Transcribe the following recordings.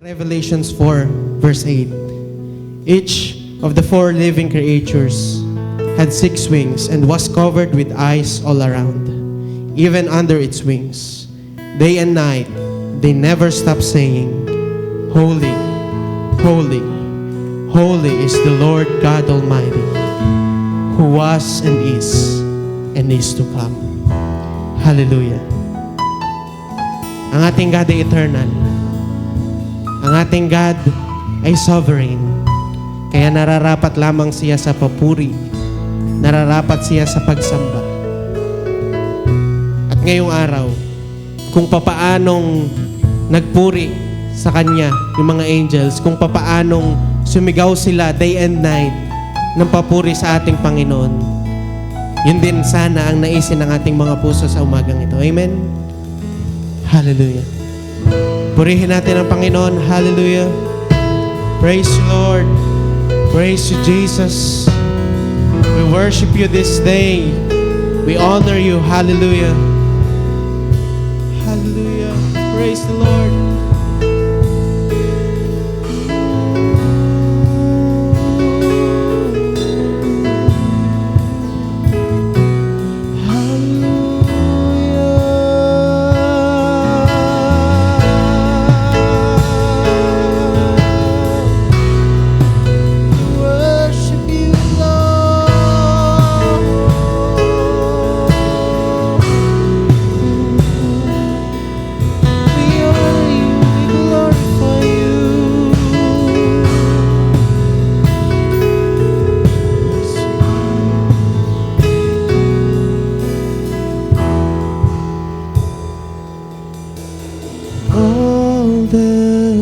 Revelations 4, verse 8. Each of the four living creatures had 6 wings and was covered with eyes all around, even under its wings. Day and night, they never stopped saying, Holy, holy, holy is the Lord God Almighty, who was and is to come. Hallelujah. Ang ating God ay eternal. Ang ating God ay sovereign. Kaya nararapat lamang siya sa papuri. Nararapat siya sa pagsamba. At ngayong araw, kung papaanong nagpuri sa Kanya, yung mga angels, kung papaanong sumigaw sila day and night ng papuri sa ating Panginoon, yun din sana ang naisin ng ating mga puso sa umagang ito. Amen? Hallelujah. Purihin natin ang Panginoon. Hallelujah. Praise you, Lord. Praise you, Jesus. We worship you this day. We honor you. Hallelujah. Hallelujah. Praise the Lord.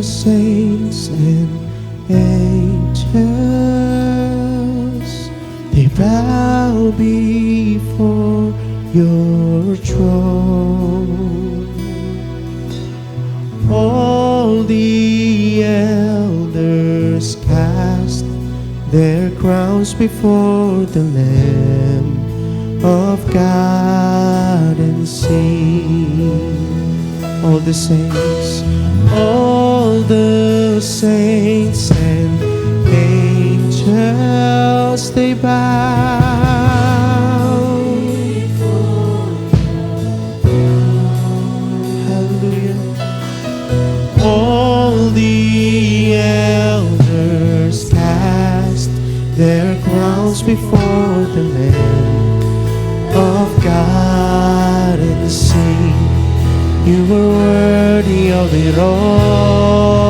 Saints and angels, they bow before your throne. All the elders cast their crowns before the Lamb of God and sing. All the saints and angels, they bow. Hallelujah. All the elders cast their crowns before the Lamb of God and sing, you were worthy of it all.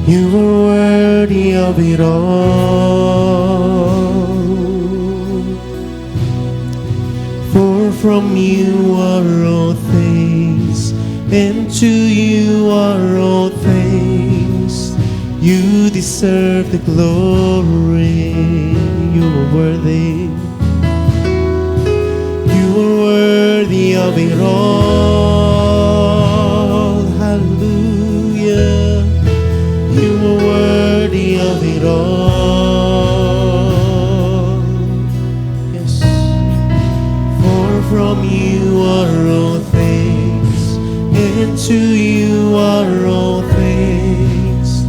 You were worthy of it all. For from you are all things, and to you are all things. You deserve the glory. You are worthy. You are worthy of it all. Hallelujah. You are worthy of it all. Yes. For from you are all things, and to you are all things.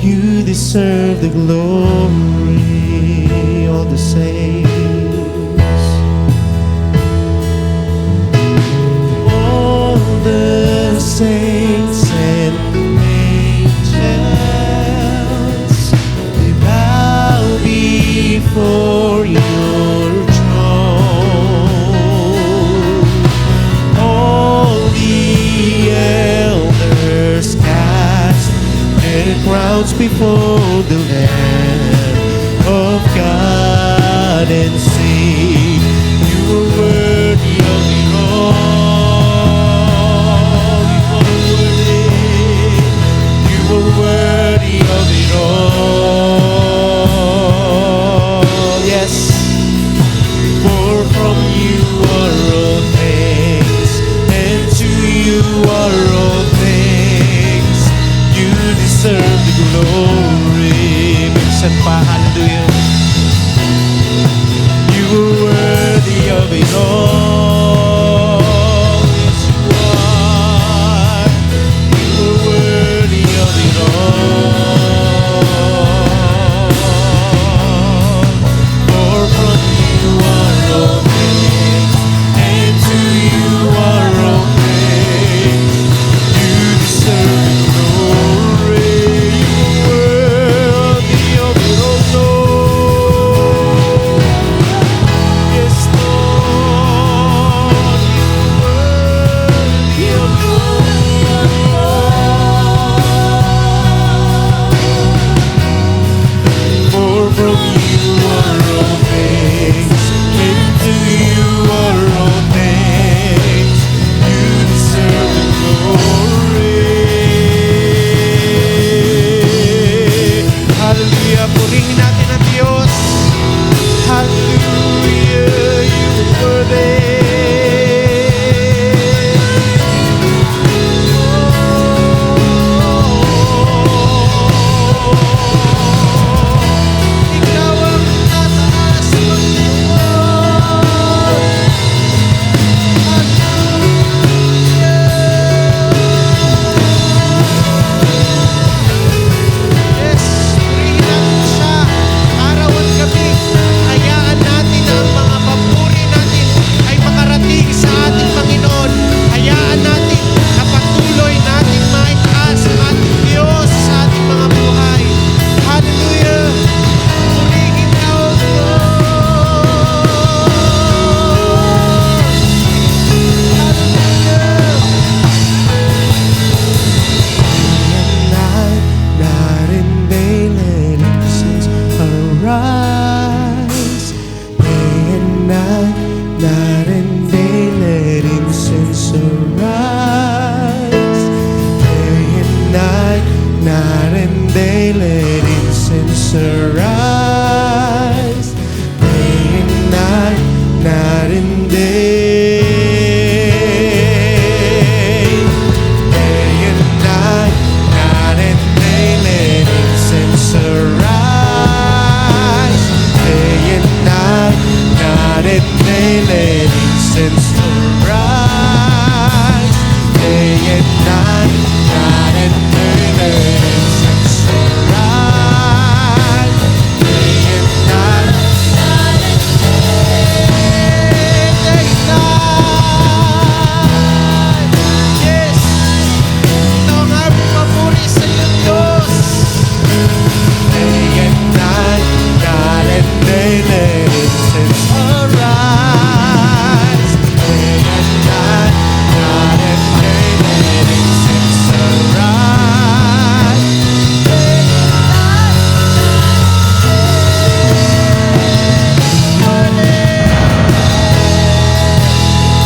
You deserve the glory. All the same. The saints and angels, they bow before your throne. All the elders cast their crowns before the Lamb of God and sing, you are worthy of it all. Worthy of it all. Yes. For from you are all things, and to you are all things. You deserve the glory. Minsan pa, hallelujah. You are worthy of it all. Yes, you are. night and day, let incense arise. Day and night, night and day, let incense arise. Day and night, night and day, day and night. Yes, ito ang aming papuri sa iyo, Diyos. Day and night, night and day, let incense arise. Day and night, night and day, let incense arise. Day and night,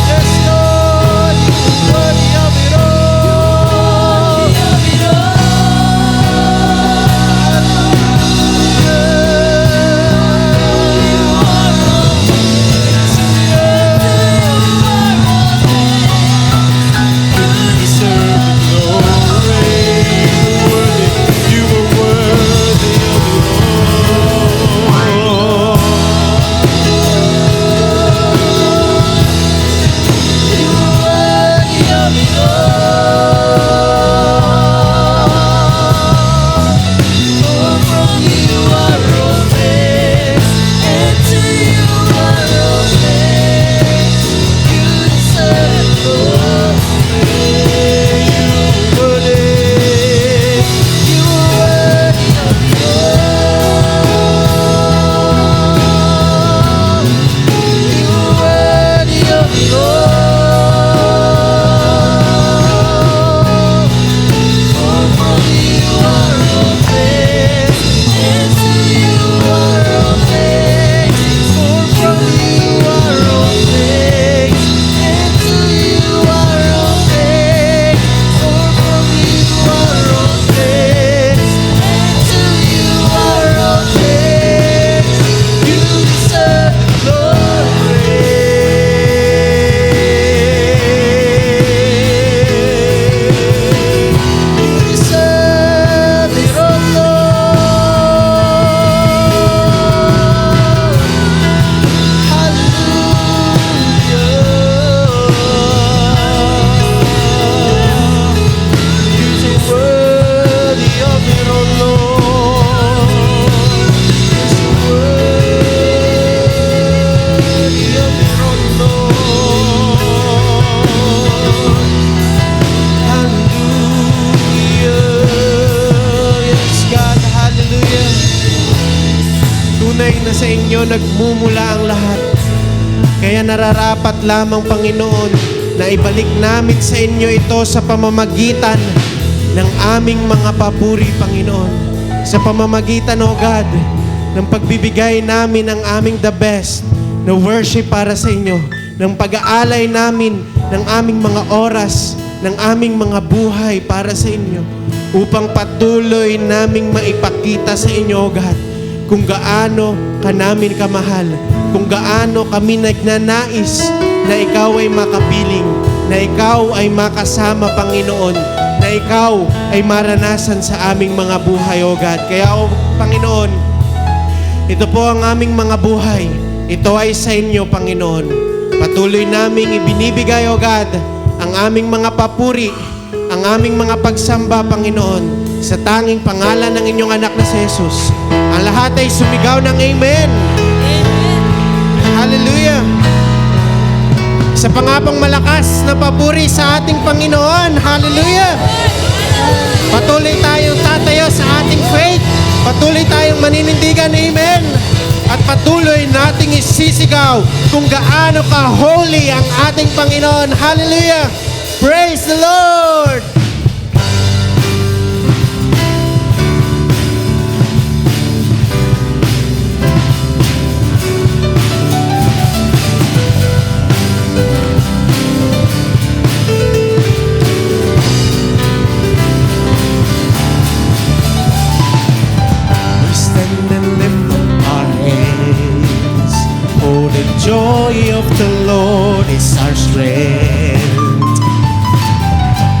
yes, Lord, you are worthy of it all. Tunay na sa inyo nagmumula ang lahat. Kaya nararapat lamang, Panginoon, na ibalik namin sa inyo ito sa pamamagitan ng aming mga papuri, Panginoon. Sa pamamagitan, O God, ng pagbibigay namin ng aming the best na worship para sa inyo, ng pag-aalay namin ng aming mga oras, ng aming mga buhay para sa inyo, upang patuloy naming maipakita sa inyo, O God, kung gaano ka namin kamahal, kung gaano kami nagnanais na ikaw ay makapiling, na ikaw ay makasama, Panginoon, na ikaw ay maranasan sa aming mga buhay, O God. Kaya, O Panginoon, ito po ang aming mga buhay. Ito ay sa inyo, Panginoon. Patuloy naming ibinibigay, O God, ang aming mga papuri, ang aming mga pagsamba, Panginoon, sa tanging pangalan ng inyong anak na si Jesus. Ang lahat ay sumigaw ng Amen. Amen. Hallelujah. Isa pa nga pang malakas na papuri sa ating Panginoon. Hallelujah. Patuloy tayong tatayo sa ating faith. Patuloy tayong maninindigan. Amen. At patuloy nating isisigaw kung gaano ka holy ang ating Panginoon. Hallelujah. Praise the Lord. Joy of the Lord is our strength.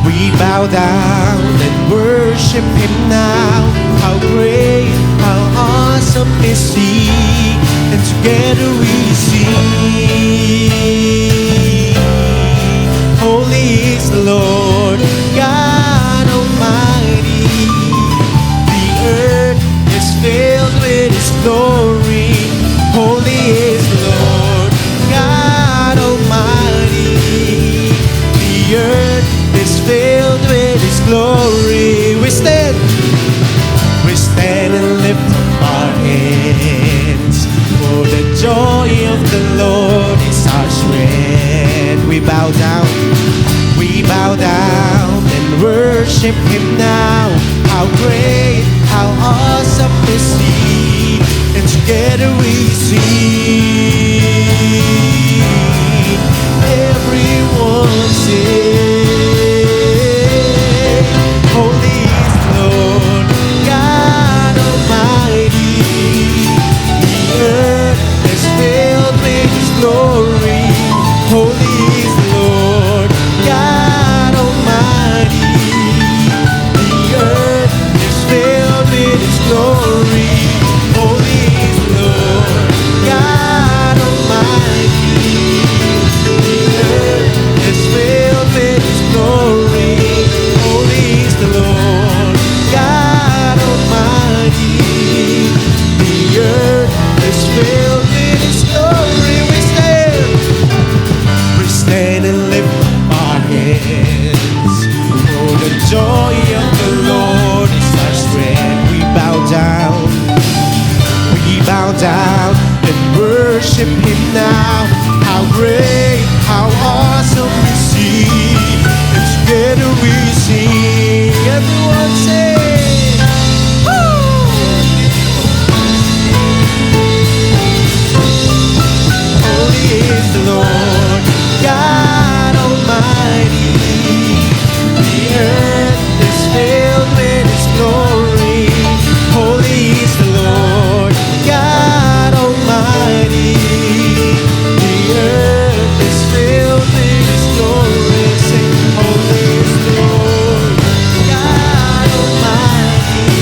We bow down and worship Him now. How great, how awesome is He, and together we sing. Holy is the Lord God Almighty. The earth is filled with His glory. Holy is the Lord God Almighty. The earth is filled with His glory. We stand and lift up our hands, for the joy of the Lord is our strength. We bow down and worship Him now. How great, how awesome is He, and together we sing. Everyone sing. Holy is the Lord God Almighty. The earth is filled with His glory. Holy is the Lord God Almighty. The earth is filled with His glory. Holy is the Lord God Almighty. The earth is filled with His glory. Holy is the Lord God Almighty. The earth is filled with His glory. We stand and lift up our hands, for the joy of the Lord is our strength. We bow down and worship Him now. How great, how awesome is He, and together we sing. Everyone sing. Woo! Holy is the Lord God Almighty. The earth is filled with His glory. Holy is the Lord God Almighty. The earth is filled with His glory. Sing, holy is the Lord God Almighty.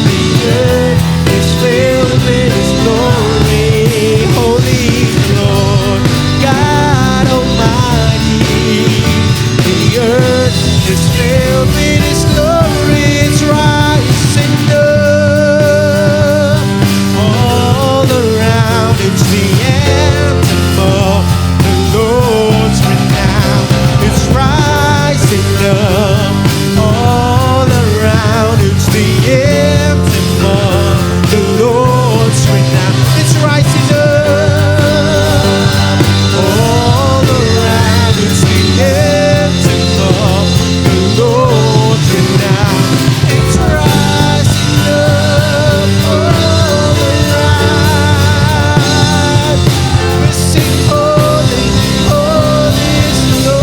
The earth is filled with His glory. Holy is the Lord God Almighty. The earth is filled with His glory. It's rising up all around. It's the anthem of the Lord's renown. It's rising up all around. It's the anthem of the Lord's renown. It's rising up all around. It's the anthem of the Lord's renown. It's rising up all around. We sing holy, holy is the Lord.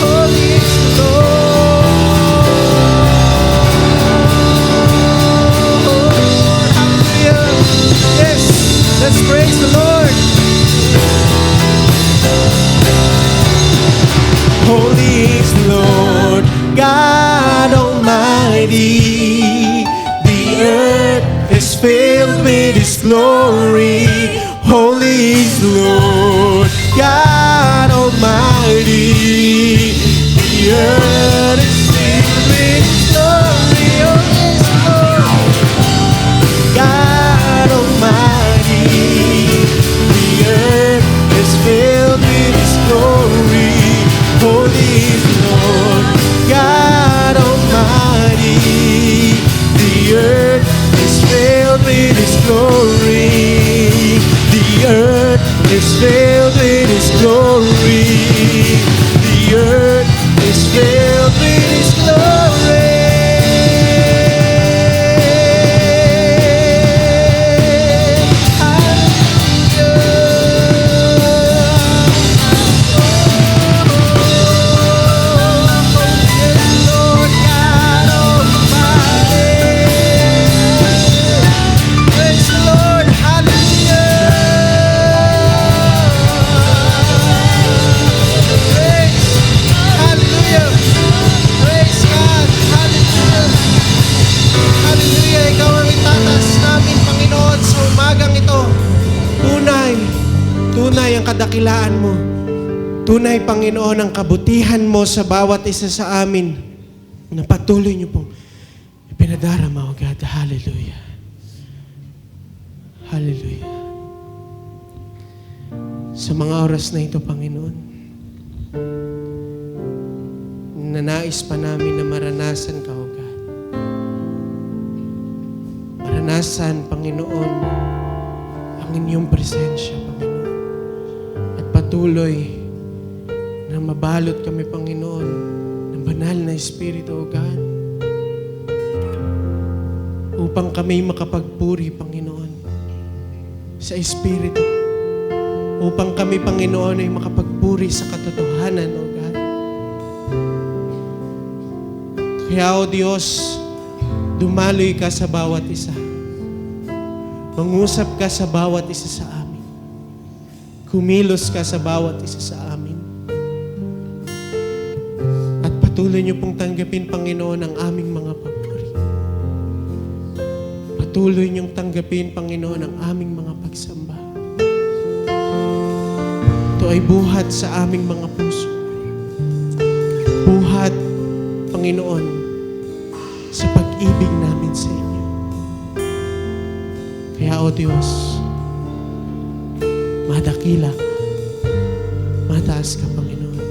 Holy is the Lord. Hallelujah. Yes, let's praise the Lord. Holy is the Lord God Almighty. The earth is filled with His glory. Holy is the Lord God Almighty. The earth is filled with His glory. Holy is the Lord God Almighty. The earth is filled with His glory. Holy is the Lord God Almighty. The earth is filled with His glory. The earth is filled with His glory. The earth is filled with His glory. Lord God Almighty. Praise the Lord. Hallelujah. kadakilaan mo. Tunay, Panginoon, ang kabutihan mo sa bawat isa sa amin na patuloy niyo pong ipinadarama, O God. Hallelujah. Hallelujah. Sa mga oras na ito, Panginoon, nanais pa namin na maranasan ka, O God. Maranasan, Panginoon, ang inyong presensya, Panginoon. At patuloy na mabalot kami, Panginoon, ng banal na Espiritu, O God, upang kami makapagpuri, Panginoon, sa Espiritu, upang kami, Panginoon, ay makapagpuri sa katotohanan, O God. Kaya, O Diyos, dumaloy ka sa bawat isa. Mangusap ka sa bawat isa sa amin. Kumilos ka sa bawat isa sa amin. At patuloy niyo pong tanggapin, Panginoon, ang aming mga papuri. Patuloy niyong tanggapin, Panginoon, ang aming mga pagsamba. Ito ay buhat sa aming mga puso. Buhat, Panginoon, sa pag-ibig namin sa inyo. Kaya, O Diyos, madakila ka, mataas ka, Panginoon,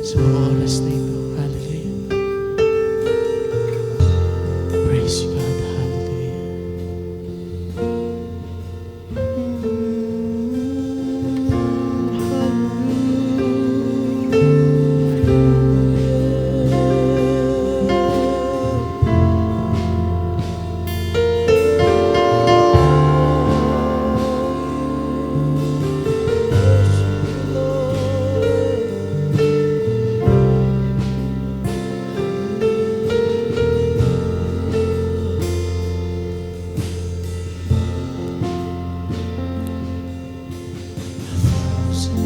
sa mga oras na ito. Hallelujah. Praise you, God. Hallelujah.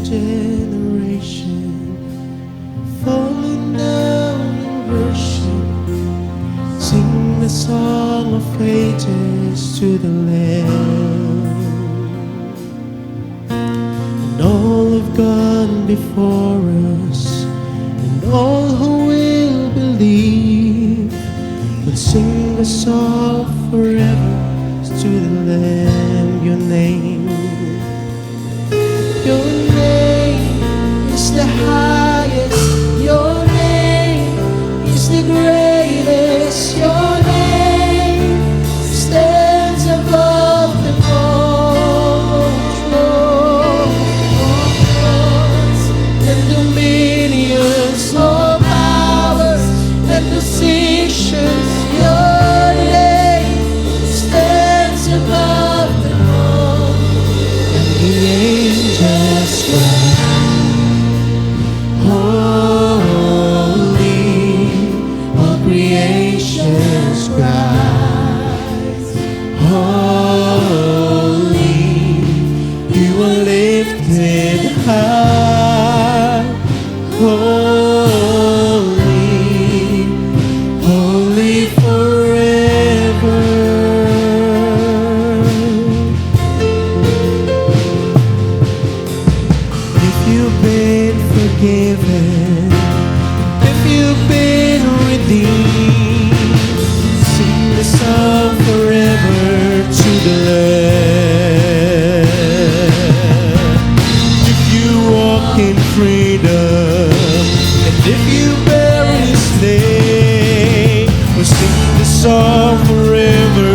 Generation falling down in worship, sing the song of ages to the Lamb. And all have gone before us, and all who will believe will sing the song forever to the Lamb. Your name, your name is the highest. Your name is the greatest. Your name stands above them all. Thrones and dominions, all powers and positions. Your name stands above them all. And the angels cry, holy, all creation's cries, holy, you are lifted high, holy, holy forever. If you've been forgiven, if you've been redeemed, sing the song forever to the Lamb. If you walk in freedom, and if you bear His name, we'll sing the song forever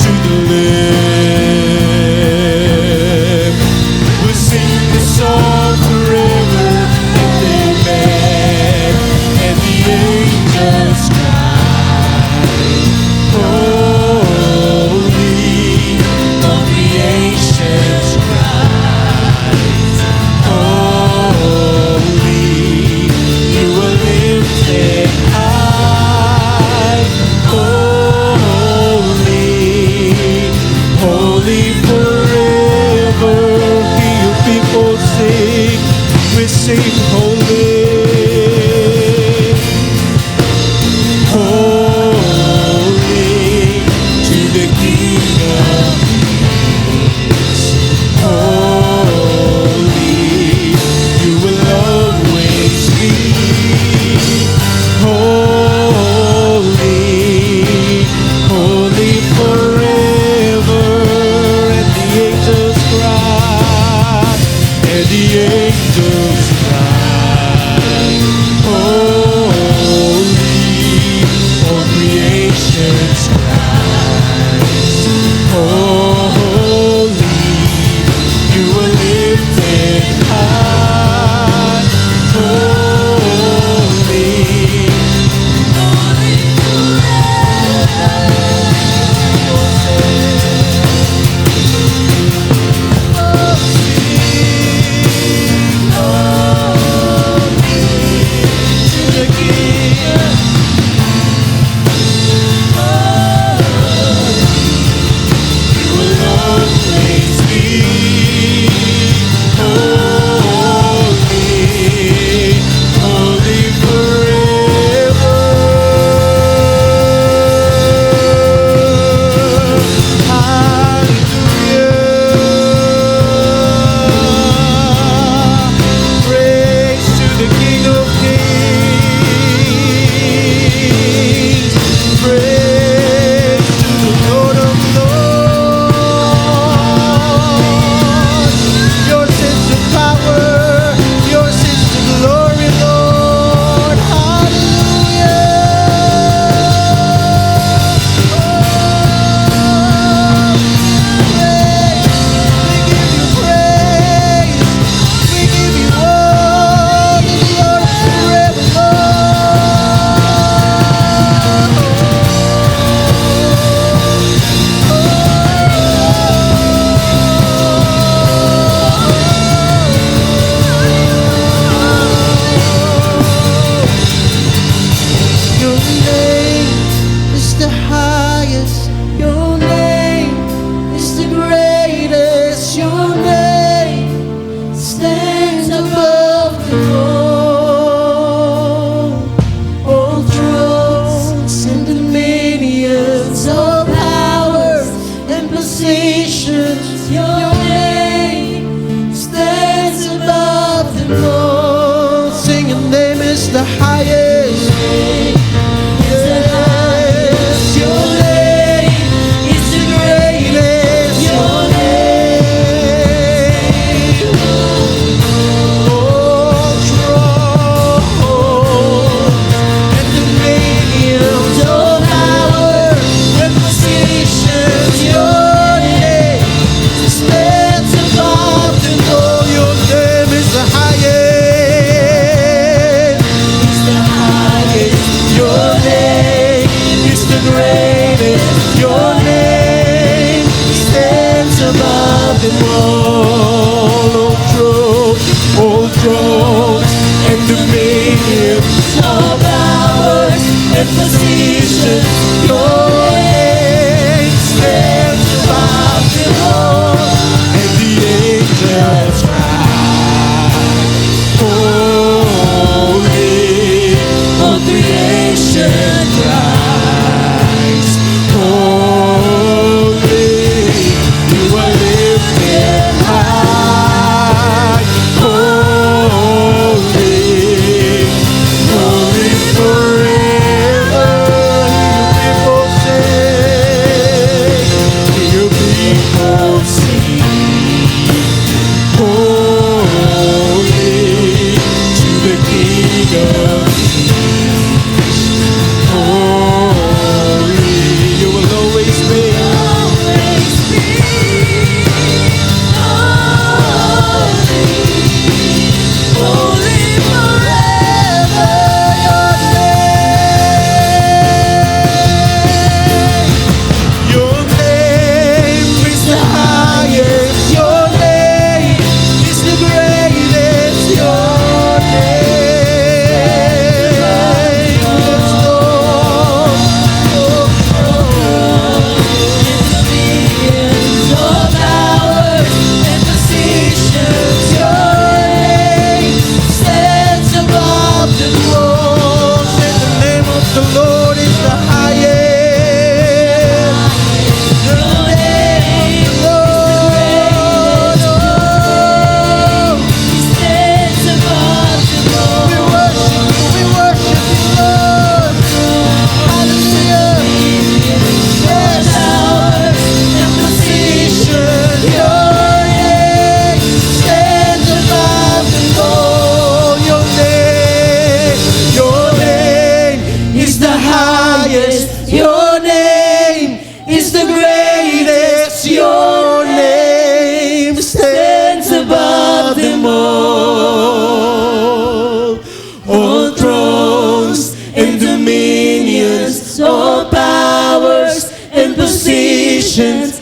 to the Lamb. We'll sing the song forever, and amen. And the angels cry, holy, all creation's cries, holy, you are lifted high, holy, highest. Your name is the greatest. Your name stands above them all thrones and dominions, all powers and positions. Your name stands above them all. Sing, your name is the highest.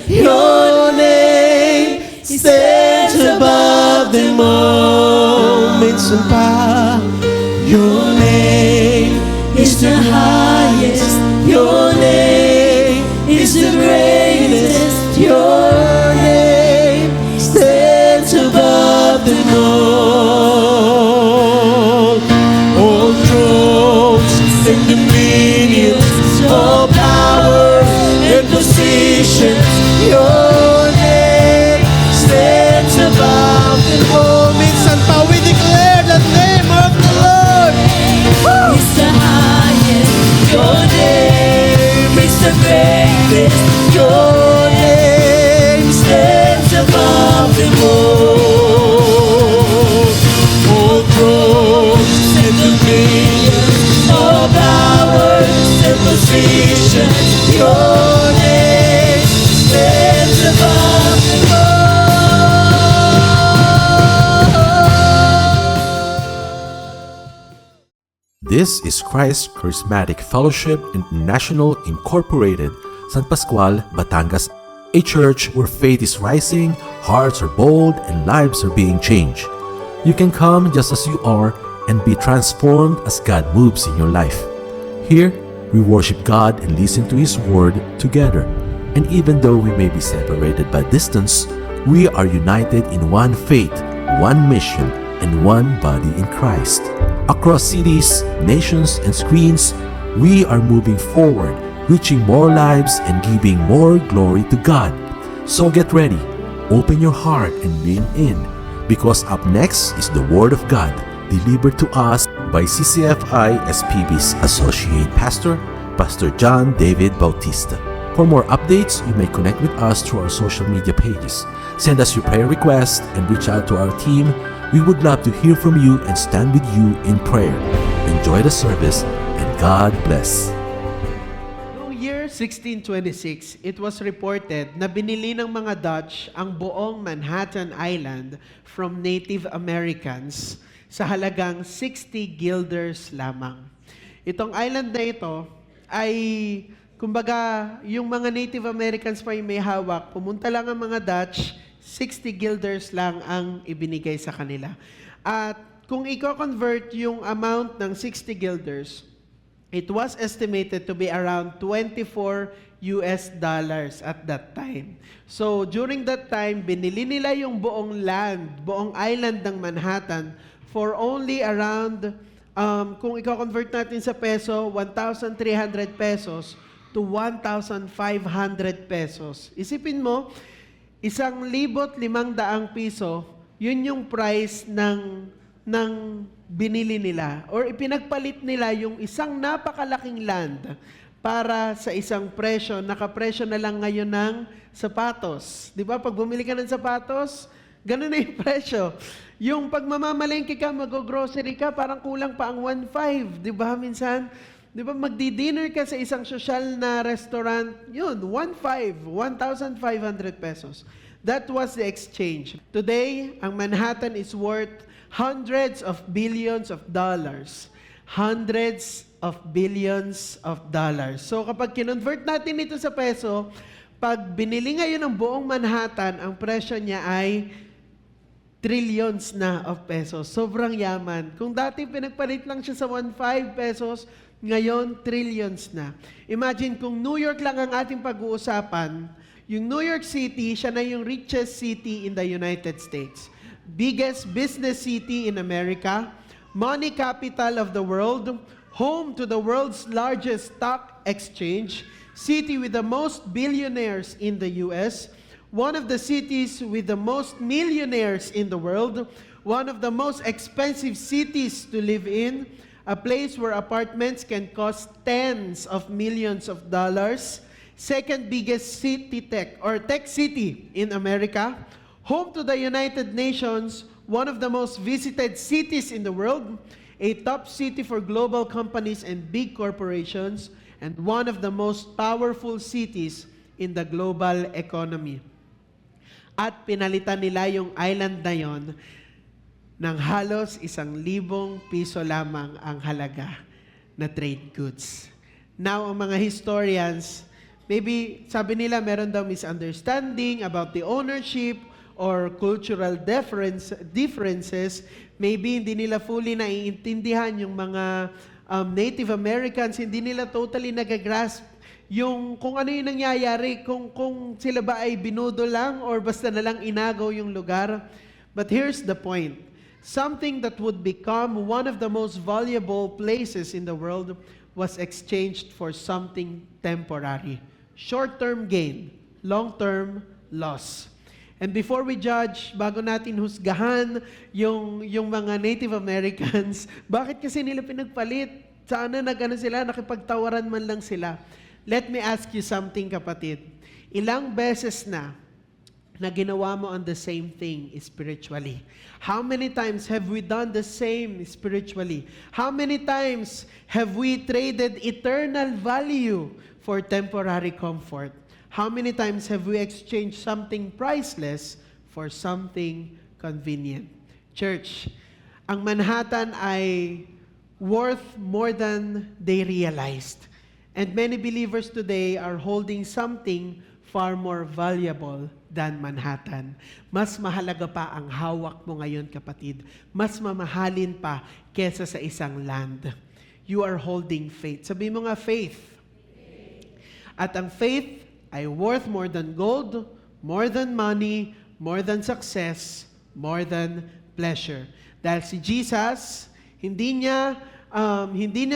Your name stands above them all. Minsan pa, your name is the highest. Your name is the greatest. Your name stands above them all. All thrones and dominions, all powers and positions. Your name stands above them all. Minsan pa we declare the name of the Lord. It's the highest. Your name is the greatest. Your name Stands above them all. all thrones and dominions, All powers and positions. Your name stands above them all. This is Christ Charismatic Fellowship International Incorporated, San Pascual, Batangas, a church where faith is rising, hearts are bold, and lives are being changed. You can come just as you are and be transformed as God moves in your life. Here, We worship God and listen to His Word together. And even though we may be separated by distance, we are united in one faith, one mission, and one body in Christ. Across cities, nations, and screens, we are moving forward, reaching more lives and giving more glory to God. So get ready, open your heart and lean in, because up next is the Word of God, delivered to us by CCFI SPB's Associate Pastor, Pastor John David Bautista. For more updates, you may connect with us through our social media pages. Send us your prayer requests and reach out to our team. We would love to hear from you and stand with you in prayer. Enjoy the service and God bless. Noong year 1626, it was reported na binili ng mga Dutch ang buong Manhattan Island from Native Americans sa halagang 60 guilders lamang. Itong island na ito ay, kumbaga, yung mga Native Americans pa yung may hawak, pumunta lang ang mga Dutch, 60 guilders lang ang ibinigay sa kanila. At kung i-convert yung amount ng 60 guilders, it was estimated to be around $24 at that time. So, during that time, binili nila yung buong land, buong island ng Manhattan for only around, kung i-convert natin sa peso, 1,300 pesos to 1,500 pesos. Isipin mo, 1,500 piso, yun yung price ng binili nila or ipinagpalit nila yung isang napakalaking land para sa isang presyo, nakapresyo na lang ngayon ng sapatos. Di ba? Pag bumili ka ng sapatos, ganun na yung presyo. Yung pag mamamalengke ka, mag-grocery ka, parang kulang pa ang 1,500. Di ba? Minsan, di ba, magdi-dinner ka sa isang social na restaurant, yun, 1,500 pesos. That was the exchange. Today, ang Manhattan is worth hundreds of billions of dollars. Hundreds of billions of dollars. So kapag kinonvert natin ito sa peso, pag binili ngayon ng buong Manhattan, ang presyo niya ay trillions na of pesos. Sobrang yaman. Kung dati pinagpalit lang siya sa 1,500 pesos, ngayon trillions na. Imagine kung New York lang ang ating pag-uusapan, yung New York City, siya na yung richest city in the United States. Biggest business city in America, money capital of the world, home to the world's largest stock exchange, city with the most billionaires in the US, one of the cities with the most millionaires in the world, one of the most expensive cities to live in, a place where apartments can cost tens of millions of dollars, second biggest city tech city in America, home to the United Nations, one of the most visited cities in the world, a top city for global companies and big corporations, and one of the most powerful cities in the global economy. At pinalitan nila yung island na yon ng halos 1,000 piso lamang ang halaga na trade goods. Now, ang mga historians, maybe sabi nila meron daw misunderstanding about the ownership or cultural differences. Maybe hindi nila fully naiintindihan yung mga Native Americans, hindi nila totally nagagrasp yung kung ano yung nangyayari, kung sila ba ay binudo lang or basta na lang inagaw yung lugar. But here's the point. Something that would become one of the most valuable places in the world was exchanged for something temporary. Short-term gain, long-term loss. And before we judge, bago natin husgahan yung mga Native Americans, bakit kasi nila pinagpalit? Sana sila, nakipagtawaran man lang sila. Let me ask you something, kapatid. Ilang beses na ginawa mo on the same thing spiritually? How many times have we done the same spiritually? How many times have we traded eternal value for temporary comfort? How many times have we exchanged something priceless for something convenient? Church, ang Manhattan ay worth more than they realized. And many believers today are holding something far more valuable than Manhattan. Mas mahalaga pa ang hawak mo ngayon, kapatid. Mas mamahalin pa kesa sa isang land. you are holding faith. Sabi mo nga, faith. At ang faith ay worth more than gold, more than money, more than success, more than pleasure. Dahil si Jesus, hindi niya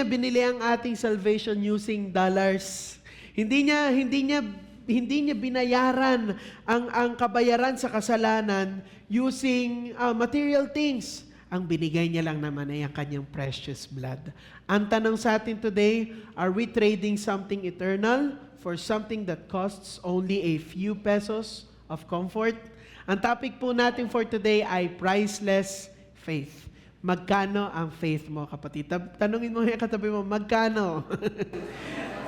binili ang ating salvation using dollars. Hindi niya binayaran ang kabayaran sa kasalanan using material things. Ang binigay niya lang naman ay ang kanyang precious blood. Ang tanong sa atin today, are we trading something eternal for something that costs only a few pesos of comfort? Ang topic po natin for today ay priceless faith. Magkano ang faith mo, kapatid? Tanungin mo yung katabi mo, magkano?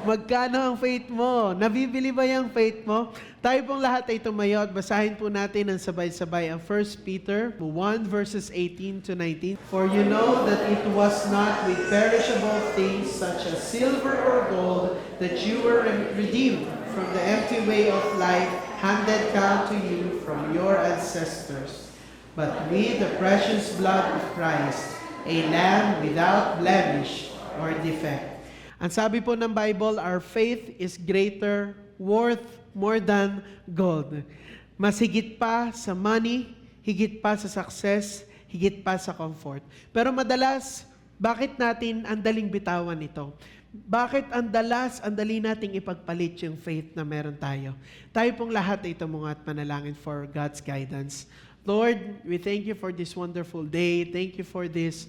Magkano ang faith mo? Nabibili ba yung faith mo? Tayo pong lahat ay tumayo at basahin po natin ang sabay-sabay ang 1 Peter 1 verses 18 to 19. For you know that it was not with perishable things such as silver or gold that you were redeemed from the empty way of life handed down to you from your ancestors, but with the precious blood of Christ, a lamb without blemish or defect. Ang sabi po ng Bible, our faith is greater, worth more than gold. Mas higit pa sa money, higit pa sa success, higit pa sa comfort. Pero madalas, bakit natin ang daling bitawan ito? Bakit ang dali nating ipagpalit yung faith na meron tayo? Tayo pong lahat ay tumunga at manalangin for God's guidance. Lord, we thank you for this wonderful day. Thank you for this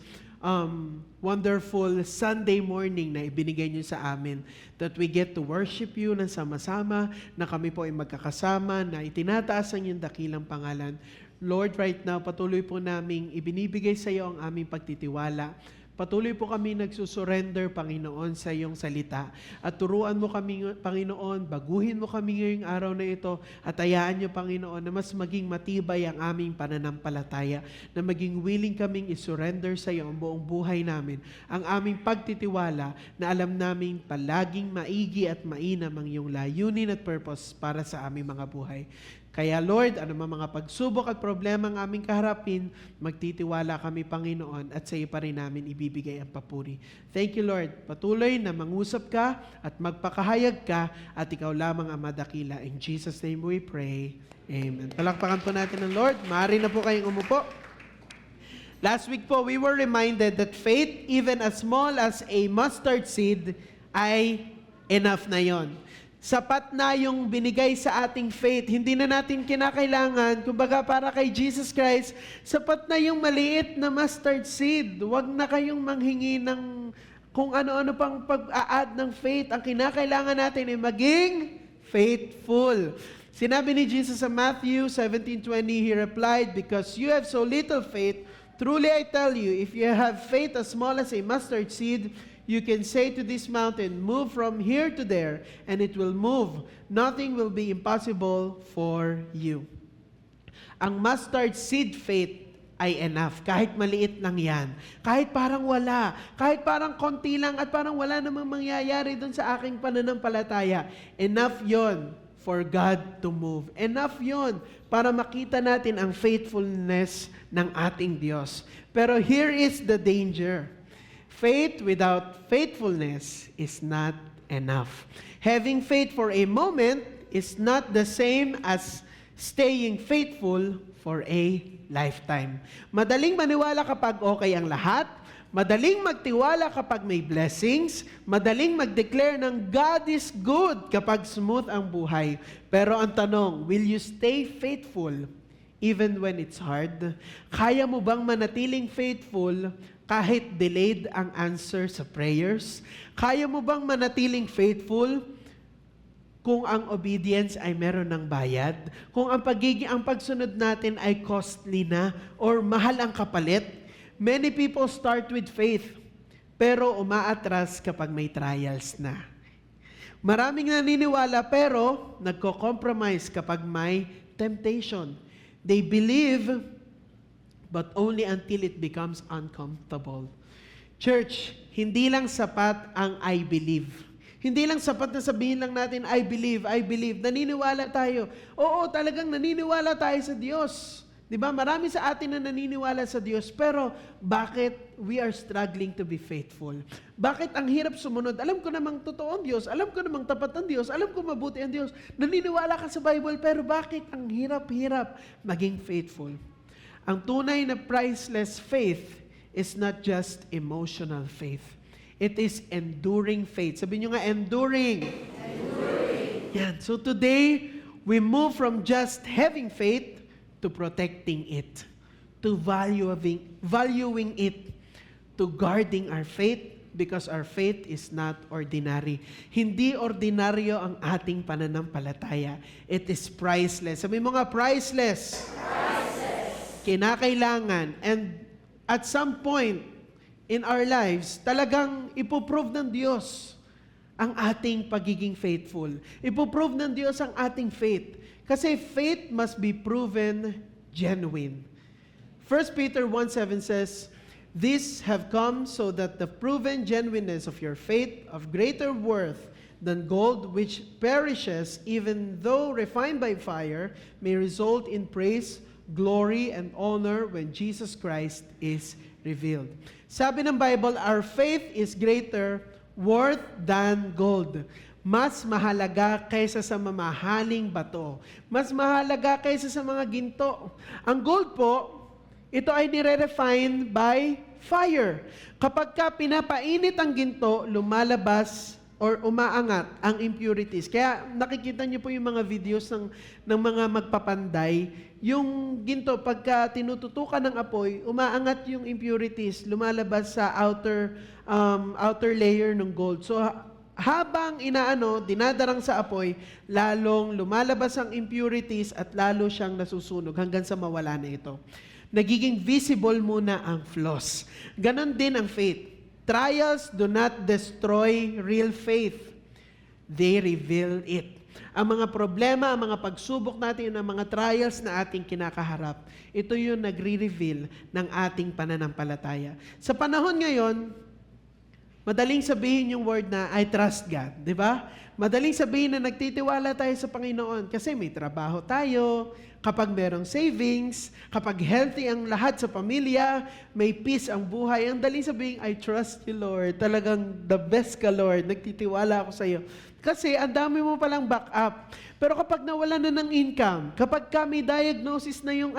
wonderful Sunday morning na ibinigay niyo sa amin, that we get to worship you ng sama-sama, na kami po ay magkakasama, na itinataas ang iyong dakilang pangalan. Lord, right now, patuloy po naming ibinibigay sa iyo ang aming pagtitiwala. Patuloy po kami nagsusurrender, Panginoon, sa iyong salita. At turuan mo kami, Panginoon, baguhin mo kami ngayong araw na ito, at hayaan niyo, Panginoon, na mas maging matibay ang aming pananampalataya, na maging willing kaming isurrender sa iyo ang buong buhay namin, ang aming pagtitiwala, na alam namin palaging maigi at mainam ang iyong layunin at purpose para sa aming mga buhay. Kaya Lord, ano mga pagsubok at problema ang aming kaharapin, magtitiwala kami, Panginoon, at sa iyo pa rin namin ibibigay ang papuri. Thank you, Lord. Patuloy na mangusap ka at magpakahayag ka, at ikaw lamang ang madakila. In Jesus' name we pray. Amen. Palakpakan po natin ng Lord. Maaari na po kayong umupo. Last week po, we were reminded that faith, even as small as a mustard seed, ay enough na yon. Sapat na yung binigay sa ating faith. Hindi na natin kinakailangan. Kumbaga para kay Jesus Christ, sapat na yung maliit na mustard seed. Huwag na kayong manghingi ng kung ano-ano pang pag-a-add ng faith. Ang kinakailangan natin ay maging faithful. Sinabi ni Jesus sa Matthew 17:20, He replied, because you have so little faith, truly I tell you, if you have faith as small as a mustard seed, you can say to this mountain, move from here to there, and it will move. Nothing will be impossible for you. Ang mustard seed faith ay enough. Kahit maliit lang yan. Kahit parang wala. Kahit parang konti lang at parang wala namang mangyayari dun sa aking pananampalataya. Enough yon for God to move. Enough yon para makita natin ang faithfulness ng ating Diyos. Pero here is the danger. Faith without faithfulness is not enough. Having faith for a moment is not the same as staying faithful for a lifetime. Madaling maniwala kapag okay ang lahat, madaling magtiwala kapag may blessings, madaling mag-declare ng God is good kapag smooth ang buhay. Pero ang tanong, will you stay faithful even when it's hard? Kaya mo bang manatiling faithful kahit delayed ang answer sa prayers? Kaya mo bang manatiling faithful kung ang obedience ay meron ng bayad? Kung ang pagsunod natin ay costly na or mahal ang kapalit? Many people start with faith, pero umaatras kapag may trials na. Maraming naniniwala pero nagko-compromise kapag may temptation. They believe, but only until it becomes uncomfortable. Church, hindi lang sapat ang I believe. Hindi lang sapat na sabihin lang natin, I believe, I believe. Naniniwala tayo. Oo, talagang naniniwala tayo sa Diyos. Di ba? Marami sa atin na naniniwala sa Diyos, pero bakit we are struggling to be faithful? Bakit ang hirap sumunod? Alam ko namang totoo ang Diyos, alam ko namang tapat ang Diyos, alam ko mabuti ang Diyos, naniniwala ka sa Bible, pero bakit ang hirap-hirap maging faithful? Ang tunay na priceless faith is not just emotional faith. It is enduring faith. Sabihin nyo nga, enduring. Yan. So today, we move from just having faith to protecting it, to valuing it, to guarding our faith, because our faith is not ordinary. Hindi ordinaryo ang ating pananampalataya. It is priceless. Sabi mo nga, priceless. Kinakailangan. And at some point in our lives, talagang ipoprove ng Diyos ang ating pagiging faithful. Ipoprove ng Diyos ang ating faith. Kasi faith must be proven genuine. 1 Peter 1:7 says, "These have come so that the proven genuineness of your faith, of greater worth than gold which perishes, even though refined by fire, may result in praise, glory, and honor when Jesus Christ is revealed." Sabi ng Bible, our faith is greater worth than gold. Mas mahalaga kaysa sa mamahaling bato. Mas mahalaga kaysa sa mga ginto. Ang gold po, ito ay nire-refine by fire. Kapag ka pinapainit ang ginto, lumalabas or umaangat ang impurities. Kaya nakikita niyo po yung mga videos ng mga magpapanday. Yung ginto, pagka tinututukan ng apoy, umaangat yung impurities, lumalabas sa outer layer ng gold. So, habang dinadarang sa apoy, lalong lumalabas ang impurities at lalo siyang nasusunog hanggang sa mawala na ito. Nagiging visible muna ang flaws. Ganon din ang faith. Trials do not destroy real faith. They reveal it. Ang mga problema, ang mga pagsubok natin, ang mga trials na ating kinakaharap, ito yung nagre-reveal ng ating pananampalataya. Sa panahon ngayon, madaling sabihin yung word na I trust God, di ba? Madaling sabihin na nagtitiwala tayo sa Panginoon kasi may trabaho tayo, kapag merong savings, kapag healthy ang lahat sa pamilya, may peace ang buhay. Ang daling sabihin, I trust you, Lord. Talagang the best ka, Lord. Nagtitiwala ako sa iyo. Kasi ang dami mo palang backup. Pero kapag nawala na ng income, kapag may diagnosis na yung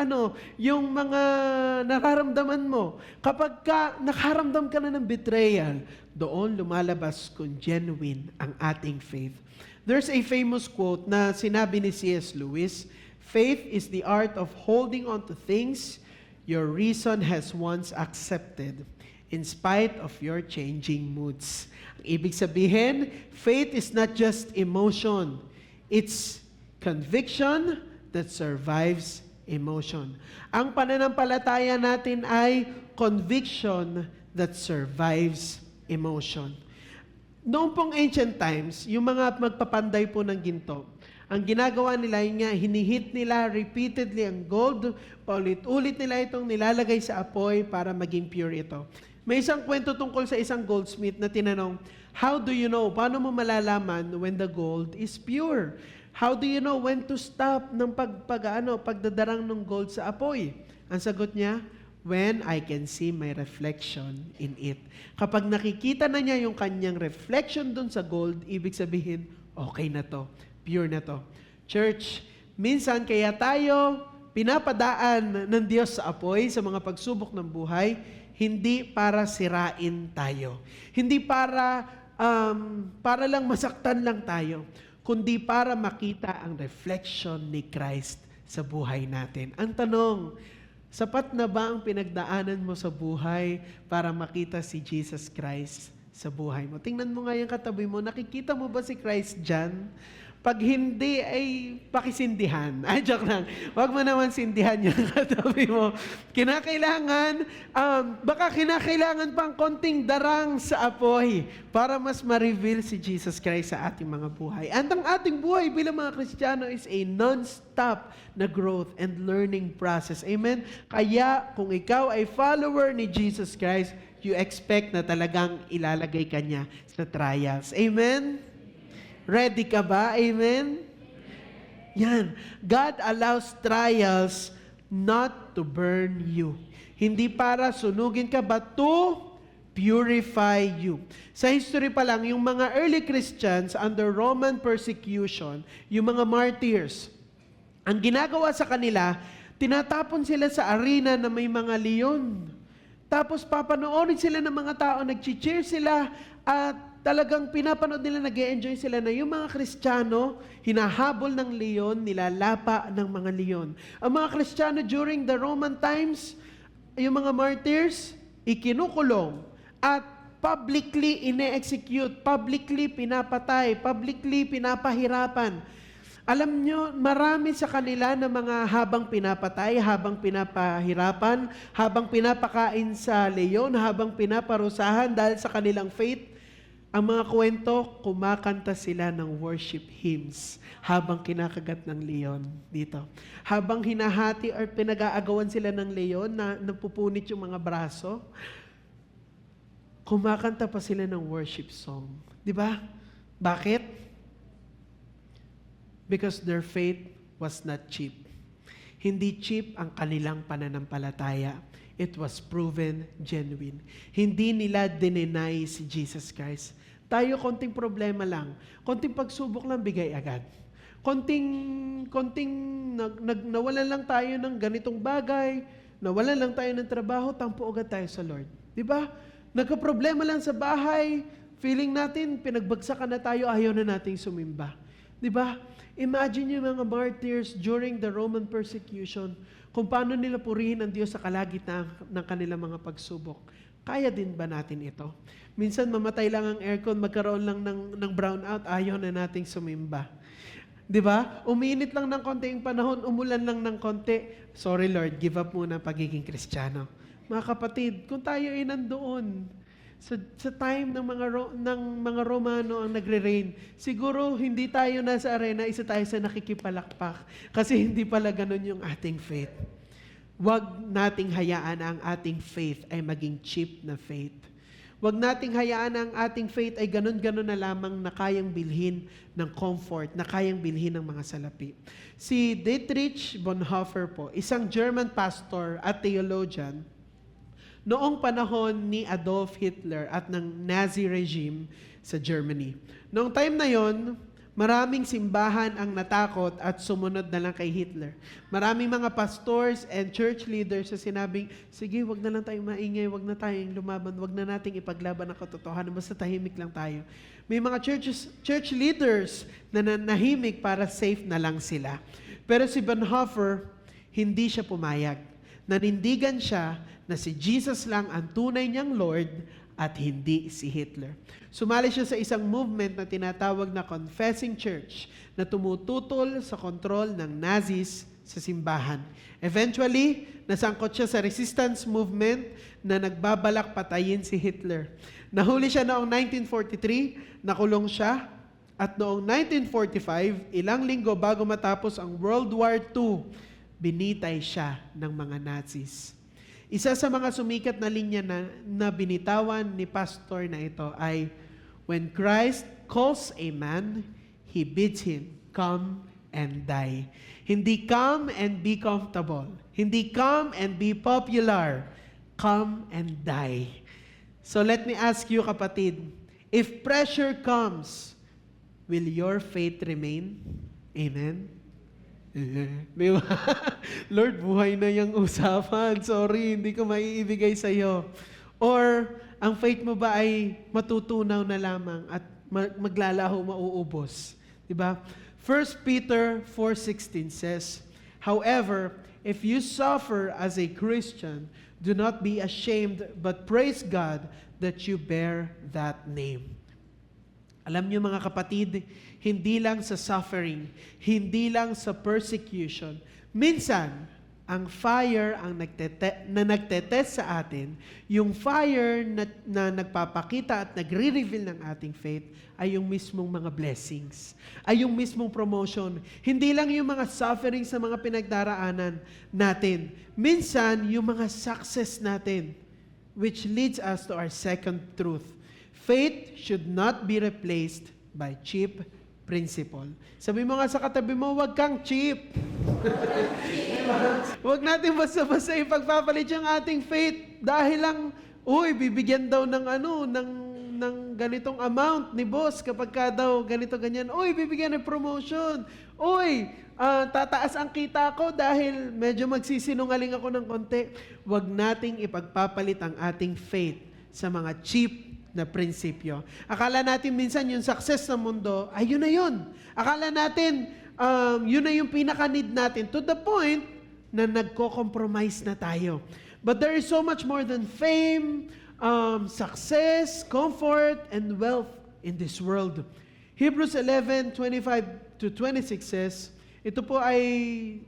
mga nararamdaman mo, kapag nakaramdam ka na ng betrayal, doon lumalabas kung genuine ang ating faith. There's a famous quote na sinabi ni C.S. Lewis, "Faith is the art of holding on to things your reason has once accepted, in spite of your changing moods." Ang ibig sabihin, faith is not just emotion. It's conviction that survives emotion. Ang pananampalataya natin ay conviction that survives emotion. Noong pong ancient times, yung mga magpapanday po ng ginto, ang ginagawa nila yun nga, hinihit nila repeatedly ang gold, paulit-ulit nila itong nilalagay sa apoy para maging pure ito. May isang kwento tungkol sa isang goldsmith na tinanong, how do you know? Paano mo malalaman when the gold is pure? How do you know when to stop ng pagdadarang ng gold sa apoy? Ang sagot niya, when I can see my reflection in it. Kapag nakikita na niya yung kanyang reflection dun sa gold, ibig sabihin, okay na to, pure na to. Church, minsan kaya tayo pinapadaan ng Diyos sa apoy sa mga pagsubok ng buhay, hindi para sirain tayo. Hindi para lang masaktan lang tayo, kundi para makita ang reflection ni Christ sa buhay natin. Ang tanong, sapat na ba ang pinagdaanan mo sa buhay para makita si Jesus Christ sa buhay mo? Tingnan mo nga yung katabi mo, nakikita mo ba si Christ dyan? Pag hindi, ay pakisindihan. Ay, joke lang. Huwag mo naman sindihan yung katabi mo. Baka kinakailangan pang konting darang sa apoy para mas ma-reveal si Jesus Christ sa ating mga buhay. And ang ating buhay bilang mga Kristiyano is a non-stop na growth and learning process. Amen? Kaya, kung ikaw ay follower ni Jesus Christ, you expect na talagang ilalagay ka niya sa trials. Amen? Ready ka ba? Amen? Yan. God allows trials not to burn you. Hindi para sunugin ka, but to purify you. Sa history pa lang, yung mga early Christians under Roman persecution, yung mga martyrs, ang ginagawa sa kanila, tinatapon sila sa arena na may mga leon. Tapos papanoorin sila ng mga tao, nag-cheer sila, at talagang pinapanood nila, nag-e-enjoy sila na yung mga Kristiyano, hinahabol ng leon, nilalapa ng mga leon. Ang mga Kristiyano during the Roman times, yung mga martyrs, ikinukulong at publicly ine-execute, publicly pinapatay, publicly pinapahirapan. Alam nyo, marami sa kanila na mga habang pinapatay, habang pinapahirapan, habang pinapakain sa leon, habang pinaparusahan dahil sa kanilang faith, ang mga kwento, kumakanta sila ng worship hymns habang kinakagat ng leon dito. Habang hinahati or pinag-aagawan sila ng leon na napupunit yung mga braso, kumakanta pa sila ng worship song. Di ba? Bakit? Because their faith was not cheap. Hindi cheap ang kanilang pananampalataya. It was proven genuine. Hindi nila dinenay si Jesus Christ. Tayo, konting problema lang. Konting pagsubok lang, bigay agad. Nawalan lang tayo ng ganitong bagay, nawalan lang tayo ng trabaho, tampo agad tayo sa Lord. Di ba? Nagka-problema lang sa bahay, feeling natin, pinagbagsakan na tayo, ayaw na nating sumimba. Di ba? Imagine yung mga martyrs during the Roman persecution, kung paano nila purihin ang Diyos sa kalagitnaan ng kanilang mga pagsubok. Kaya din ba natin ito? Minsan mamatay lang ang aircon, magkaroon lang ng brownout, ayaw na nating sumimba. Di ba? Uminit lang ng konti yung panahon, umulan lang ng konti. Sorry Lord, give up muna ang pagiging Kristiyano. Mga kapatid, kung tayo ay nandoon, sa time ng mga Romano ang nagre-reign, siguro hindi tayo nasa arena, isa tayo sa nakikipalakpak. Kasi hindi pala ganun yung ating faith. Huwag nating hayaan ang ating faith ay maging cheap na faith. Huwag nating hayaan ang ating faith ay ganun-ganun na lamang na kayang bilhin ng comfort, na kayang bilhin ng mga salapi. Si Dietrich Bonhoeffer po, isang German pastor at theologian, noong panahon ni Adolf Hitler at ng Nazi regime sa Germany. Noong time na yon, maraming simbahan ang natakot at sumunod na lang kay Hitler. Maraming mga pastors and church leaders sa sinabing, sige, wag na lang tayong maingay, wag na tayong lumaban, wag na nating ipaglaban ang katotohanan, basta tahimik lang tayo. May mga church leaders na nahimik para safe na lang sila. Pero si Bonhoeffer, hindi siya pumayag. Nanindigan siya na si Jesus lang ang tunay niyang Lord at hindi si Hitler. Sumali siya sa isang movement na tinatawag na Confessing Church na tumututol sa kontrol ng Nazis sa simbahan. Eventually, nasangkot siya sa resistance movement na nagbabalak patayin si Hitler. Nahuli siya noong 1943, nakulong siya, at noong 1945, ilang linggo bago matapos ang World War II, binitay siya ng mga Nazis. Isa sa mga sumikat na linya na binitawan ni pastor na ito ay, when Christ calls a man, He bids him, come and die. Hindi come and be comfortable. Hindi come and be popular. Come and die. So let me ask you, kapatid, if pressure comes, will your faith remain? Amen? Di ba? Lord, buhay na yung usapan. Sorry, hindi ko maiibigay sa iyo. Or, ang faith mo ba ay matutunaw na lamang at maglalaho, mauubos? Di ba? 1 Peter 4:16 says, however, if you suffer as a Christian, do not be ashamed, but praise God that you bear that name. Alam niyo mga kapatid, hindi lang sa suffering, hindi lang sa persecution. Minsan, ang fire na nagtetest sa atin, yung fire na nagpapakita at nagre-reveal ng ating faith, ay yung mismong mga blessings, ay yung mismong promotion. Hindi lang yung mga suffering sa mga pinagdaraanan natin. Minsan, yung mga success natin, which leads us to our second truth. Faith should not be replaced by cheap principle. Sabi mo nga sa katabi mo, huwag kang cheap. Huwag natin basta-basta ipagpapalit yung ating faith dahil lang, bibigyan daw ng ng ganitong amount ni boss kapag ka daw ganito ganyan. Bibigyan ng promotion. Tataas ang kita ko dahil medyo magsisinungaling ako ng konti. Huwag nating ipagpapalit ang ating faith sa mga cheap na prinsipyo. Akala natin minsan yung success sa mundo, ay yun na yun. Akala natin, yun na yung pinaka-need natin to the point na nagko-compromise na tayo. But there is so much more than fame, success, comfort, and wealth in this world. Hebrews 11:25-26 says, ito po ay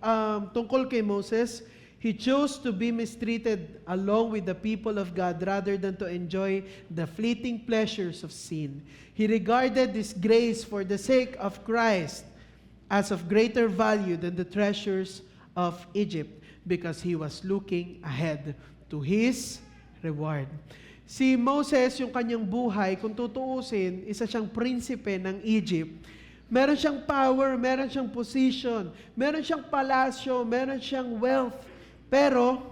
tungkol kay Moses. He chose to be mistreated along with the people of God rather than to enjoy the fleeting pleasures of sin. He regarded this grace for the sake of Christ as of greater value than the treasures of Egypt because he was looking ahead to his reward. Si Moses, yung kanyang buhay, kung tutuusin, isa siyang prinsipe ng Egypt. Meron siyang power, meron siyang position, meron siyang palasyo, meron siyang wealth. Pero,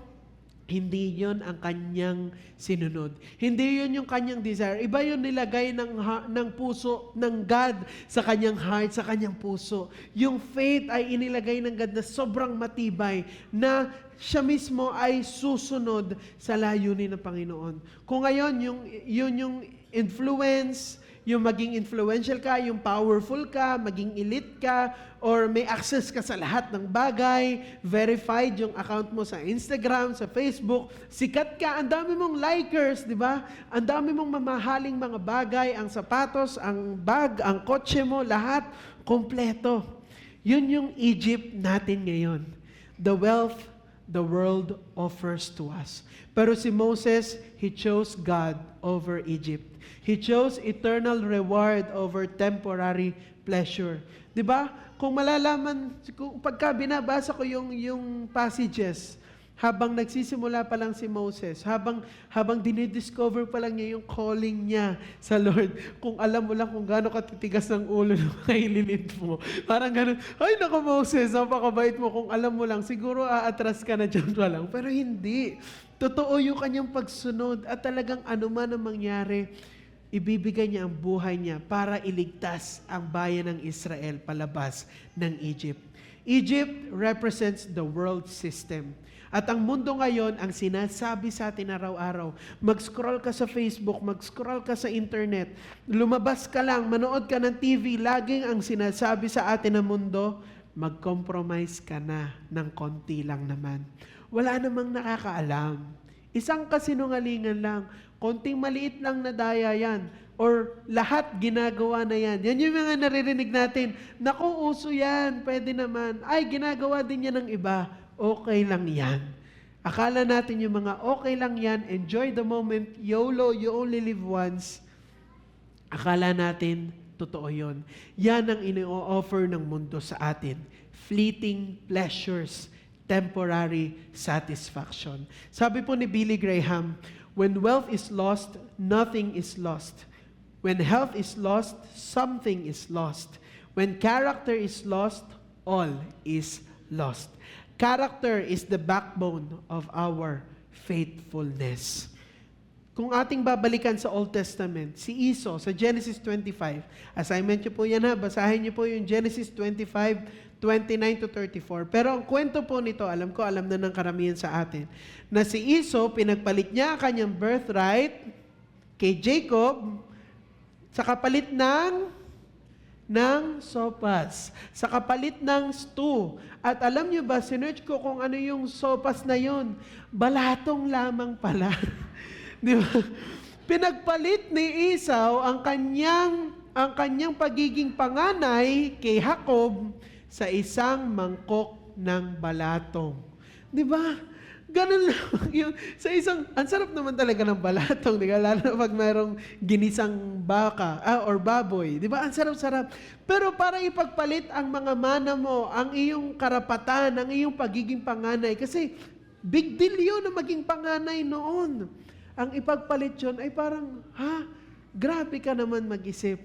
hindi yun ang kanyang sinunod. Hindi yun yung kanyang desire. Iba yun nilagay ng puso ng God sa kanyang heart, sa kanyang puso. Yung faith ay inilagay ng God na sobrang matibay na siya mismo ay susunod sa layunin ng Panginoon. Kung ngayon, yung influence, yung maging influential ka, yung powerful ka, maging elite ka, or may access ka sa lahat ng bagay, verified yung account mo sa Instagram, sa Facebook, sikat ka, ang dami mong likers, di ba? Ang dami mong mamahaling mga bagay, ang sapatos, ang bag, ang kotse mo, lahat, kompleto. Yun yung Egypt natin ngayon. The wealth the world offers to us. Pero si Moses, he chose God over Egypt. He chose eternal reward over temporary pleasure. 'Di ba? Kung malalaman, pagka binabasa ko yung passages, habang nagsisimula pa lang si Moses, habang dinidiscover pa lang niya yung calling niya sa Lord, kung alam mo lang kung gaano katitigas ng ulo ng mga ililid mo. Parang gano'n, ay naku Moses, napakabait mo. Kung alam mo lang, siguro aatras ka na dyan pa lang. Pero hindi. Totoo yung kanyang pagsunod at talagang anuman ang mangyari, ibibigay niya ang buhay niya para iligtas ang bayan ng Israel palabas ng Egypt. Egypt represents the world system. At ang mundo ngayon, ang sinasabi sa atin araw-araw, mag-scroll ka sa Facebook, mag-scroll ka sa internet, lumabas ka lang, manood ka ng TV, laging ang sinasabi sa atin ng mundo, mag-compromise ka na ng konti lang naman. Wala namang nakakaalam. Isang kasinungalingan lang, konting maliit lang na daya yan, or lahat ginagawa na yan. Yan yung mga naririnig natin, naku, uso yan, pwede naman. Ay, ginagawa din yan ng iba. Okay lang yan. Akala natin yung mga okay lang yan, enjoy the moment, YOLO, you only live once. Akala natin, totoo yun. Yan ang ini-offer ng mundo sa atin. Fleeting pleasures, temporary satisfaction. Sabi po ni Billy Graham, when wealth is lost, nothing is lost. When health is lost, something is lost. When character is lost, all is lost. Character is the backbone of our faithfulness. Kung ating babalikan sa Old Testament, si Esau sa Genesis 25, assignment niyo po yan ha, basahin niyo po yung Genesis 25:29-34. Pero ang kwento po nito, alam na ng karamihan sa atin, na si Esau, pinagpalit niya ang kanyang birthright kay Jacob sa kapalit ng sopas, sa kapalit ng stew. At alam niyo ba, sinearch ko kung ano yung sopas na yun. Balatong lamang pala. Di ba? Pinagpalit ni Esau ang kanyang pagiging panganay kay Jacob sa isang mangkok ng balatong. Di ba? Ganun lang yun. Ang sarap naman talaga ng balatong, di ba? Lalo na pag mayroong ginisang baka or baboy. Di ba? Ang sarap-sarap. Pero para ipagpalit ang mga mana mo, ang iyong karapatan, ang iyong pagiging panganay. Kasi big deal yun na maging panganay noon. Ang ipagpalit yun ay parang, grabe ka naman mag-isip.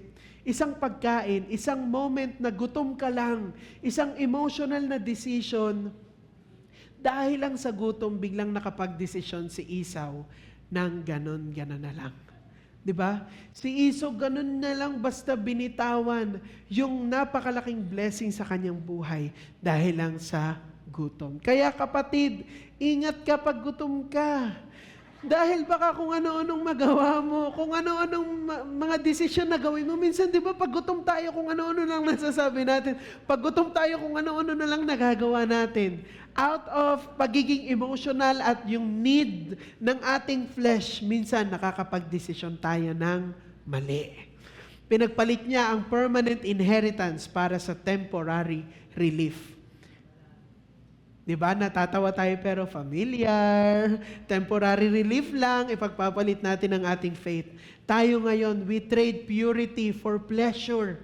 isang pagkain, isang moment na gutom ka lang, isang emotional na decision, dahil lang sa gutom, biglang nakapag-desisyon si Esau ng ganon na lang. 'Di ba? Si Esau ganon na lang basta binitawan yung napakalaking blessing sa kanyang buhay dahil lang sa gutom. Kaya kapatid, ingat ka pag gutom ka. Dahil baka kung ano-anong magawa mo, kung ano-anong mga desisyon na gawin mo. Minsan, di ba, pag gutom tayo, kung ano-ano lang nasasabi natin. Pag gutom tayo, kung ano-ano na lang nagagawa natin. Out of pagiging emotional at yung need ng ating flesh, minsan nakakapag-desisyon tayo ng mali. Pinagpalit niya ang permanent inheritance para sa temporary relief. Diba? Natatawa tayo pero familiar. Temporary relief lang, ipagpapalit natin ang ating faith. Tayo ngayon, we trade purity for pleasure.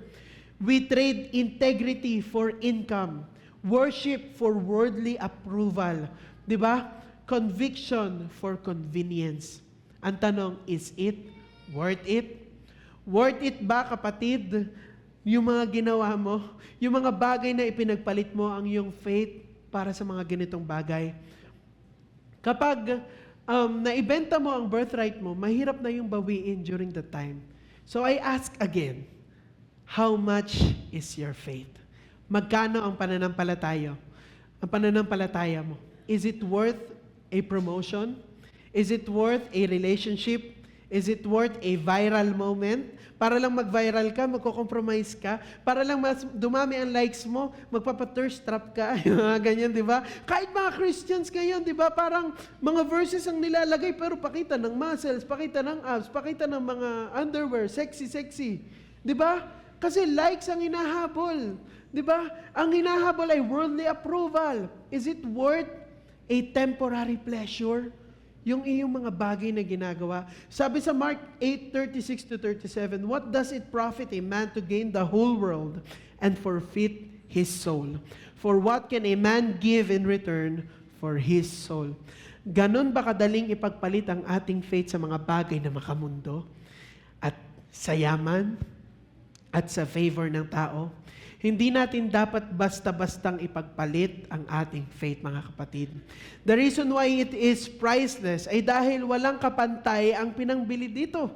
We trade integrity for income. Worship for worldly approval. Diba? Conviction for convenience. Ang tanong, is it worth it? Worth it ba, kapatid? Yung mga ginawa mo, yung mga bagay na ipinagpalit mo ang iyong faith para sa mga ganitong bagay. Kapag naibenta mo ang birthright mo, mahirap na yung bawiin during the time. So I ask again, how much is your faith? Magkano ang pananampalataya? Ang pananampalataya mo? Is it worth a promotion? Is it worth a relationship? Is it worth a viral moment? Para lang mag-viral ka, magko-compromise ka. Para lang mas dumami ang likes mo, magpapa-thirst trap ka. Ganyan, di ba? Kahit mga Christians ngayon, di ba? Parang mga verses ang nilalagay, pero pakita ng muscles, pakita ng abs, pakita ng mga underwear, sexy. Di ba? Kasi likes ang hinahabol. Di ba? Ang hinahabol ay worldly approval. Is it worth a temporary pleasure? Yung iyong mga bagay na ginagawa. Sabi sa Mark 8:36-37, what does it profit a man to gain the whole world and forfeit his soul? For what can a man give in return for his soul? Ganon ba kadaling ipagpalit ang ating faith sa mga bagay na makamundo at sa yaman at sa favor ng tao? Hindi natin dapat basta-bastang ipagpalit ang ating faith, mga kapatid. The reason why it is priceless ay dahil walang kapantay ang pinangbili dito.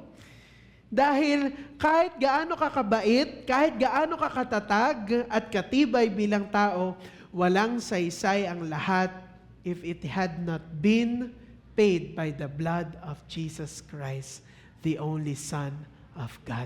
Dahil kahit gaano ka kabait, kahit gaano ka katatag at katibay bilang tao, walang saysay ang lahat if it had not been paid by the blood of Jesus Christ, the only Son of God.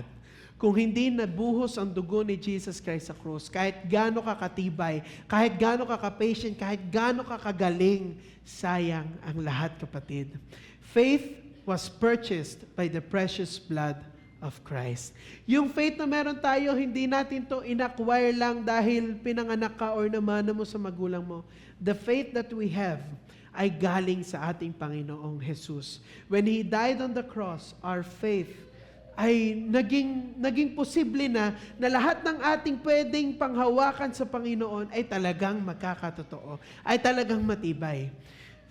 Kung hindi nabuhos ang dugo ni Jesus Christ sa krus, kahit gaano ka katibay, kahit gaano ka ka-patient, kahit gaano ka kagaling, sayang ang lahat, kapatid. Faith was purchased by the precious blood of Christ. Yung faith na meron tayo, hindi natin to inacquire lang dahil pinanganak ka or namana mo sa magulang mo. The faith that we have ay galing sa ating Panginoong Jesus. When He died on the cross, our faith ay naging posible na lahat ng ating pwedeng panghawakan sa Panginoon ay talagang magkakatotoo, ay talagang matibay.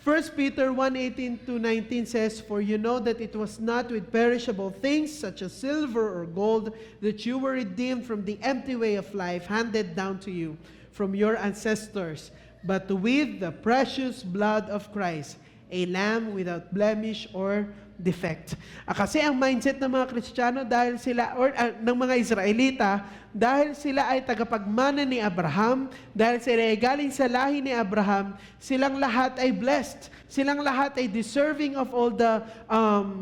1 Peter 1:18-19 says, for you know that it was not with perishable things such as silver or gold that you were redeemed from the empty way of life handed down to you from your ancestors, but with the precious blood of Christ, a lamb without blemish or defect. Kasi ang mindset ng mga Kristiyano dahil sila ng mga Israelita, dahil sila ay tagapagmana ni Abraham, dahil sila ay galing sa lahi ni Abraham, silang lahat ay blessed. Silang lahat ay deserving of all the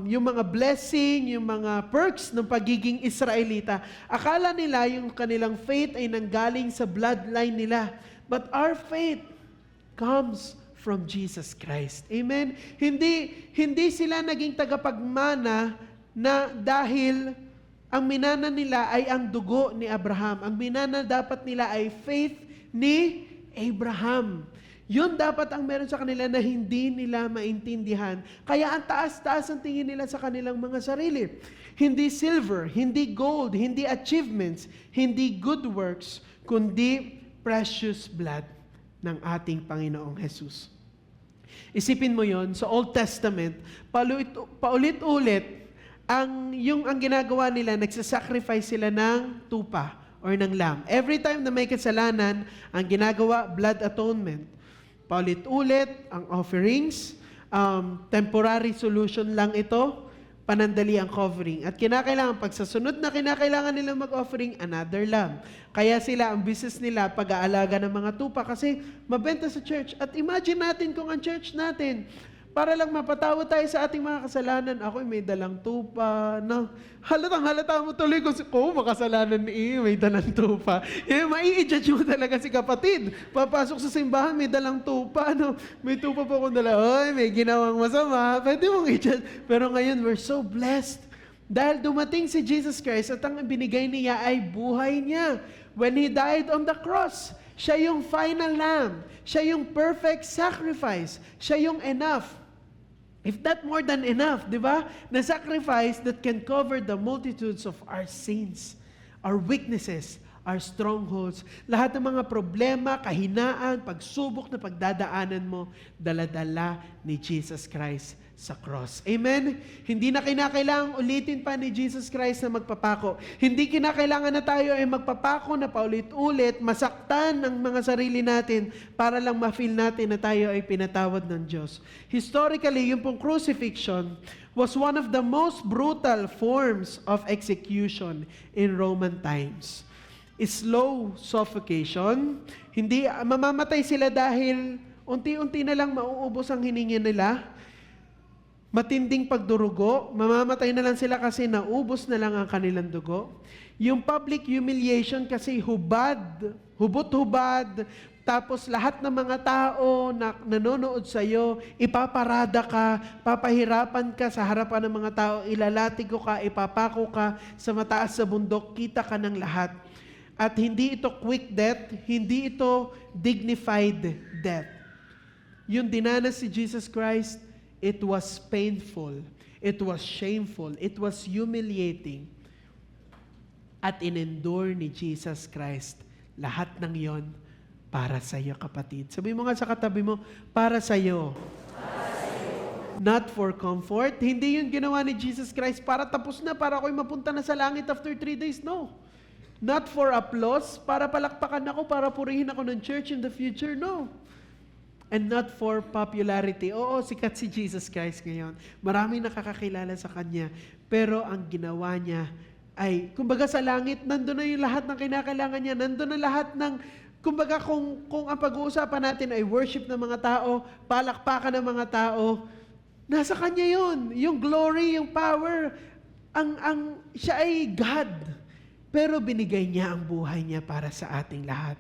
yung mga blessing, yung mga perks ng pagiging Israelita. Akala nila yung kanilang faith ay nanggaling sa bloodline nila. But our faith comes from Jesus Christ. Amen? Hindi sila naging tagapagmana na dahil ang minana nila ay ang dugo ni Abraham. Ang minana dapat nila ay faith ni Abraham. Yun dapat ang meron sa kanila na hindi nila maintindihan. Kaya ang taas-taas ang tingin nila sa kanilang mga sarili. Hindi silver, hindi gold, hindi achievements, hindi good works, kundi precious blood ng ating Panginoong Jesus. Isipin mo yon, sa Old Testament, paulit-ulit, ang ginagawa nila, nagsasacrifice sila ng tupa or ng lamb. Every time na may kasalanan, ang ginagawa, blood atonement. Paulit-ulit ang offerings, temporary solution lang ito, panandali ang covering. At kinakailangan, pag sa sunod na kinakailangan nilang mag-offering, another lamb. Kaya sila, ang business nila, pag-aalaga ng mga tupa kasi mabenta sa church. At imagine natin kung ang church natin, para lang mapatawa tayo sa ating mga kasalanan, ako'y may dalang tupa, no? Halata mo tuloy kung makasalanan ni may dalang tupa. Mai-judge mo talaga si kapatid. Papasok sa simbahan, may dalang tupa, no? May tupa pa akong dala, oy, may ginawang masama. Pwede mong i-judge. Pero ngayon, we're so blessed. Dahil dumating si Jesus Christ at ang binigay niya ay buhay niya. When He died on the cross, siya yung final lamb. Siya yung perfect sacrifice. Siya yung enough. If not more than enough, di ba? Na sacrifice that can cover the multitudes of our sins, our weaknesses, our strongholds. Lahat ng mga problema, kahinaan, pagsubok na pagdadaanan mo, dala-dala ni Jesus Christ sa cross. Amen? Hindi na kinakailangang ulitin pa ni Jesus Christ na magpapako. Hindi kinakailangan na tayo ay magpapako na paulit-ulit, masaktan ang mga sarili natin para lang ma-feel natin na tayo ay pinatawad ng Diyos. Historically, yung pong crucifixion was one of the most brutal forms of execution in Roman times. Slow suffocation, hindi mamamatay sila dahil unti-unti na lang mauubos ang hininga nila. Matinding pagdurugo, mamamatay na lang sila kasi naubos na lang ang kanilang dugo. Yung public humiliation kasi hubot-hubad, tapos lahat ng mga tao na nanonood sa iyo, ipaparada ka, papahirapan ka sa harapan ng mga tao, ilalatigo ka, ipapako ka sa mataas sa bundok, kita ka ng lahat. At hindi ito quick death, hindi ito dignified death. Yung dinanas si Jesus Christ, it was painful, it was shameful, it was humiliating. At in-endure ni Jesus Christ lahat ng yon para sa iyo, kapatid. Sabi mo nga sa katabi mo, para sa iyo. Not for comfort. Hindi yun ginawa ni Jesus Christ para tapos na, para ako'y mapunta na sa langit after 3 days. No. Not for applause, para palakpakan ako, para purihin ako ng church in the future. No. And not for popularity. Oo, sikat si Jesus Christ ngayon. Maraming nakakakilala sa Kanya. Pero ang ginawa niya ay, kumbaga sa langit, nandun na yung lahat ng kinakailangan niya. Nandun na lahat ng, kumbaga kung ang pag-uusapan natin ay worship ng mga tao, palakpakan ng mga tao, nasa Kanya yun. Yung glory, yung power. Siya ay God. Pero binigay niya ang buhay niya para sa ating lahat.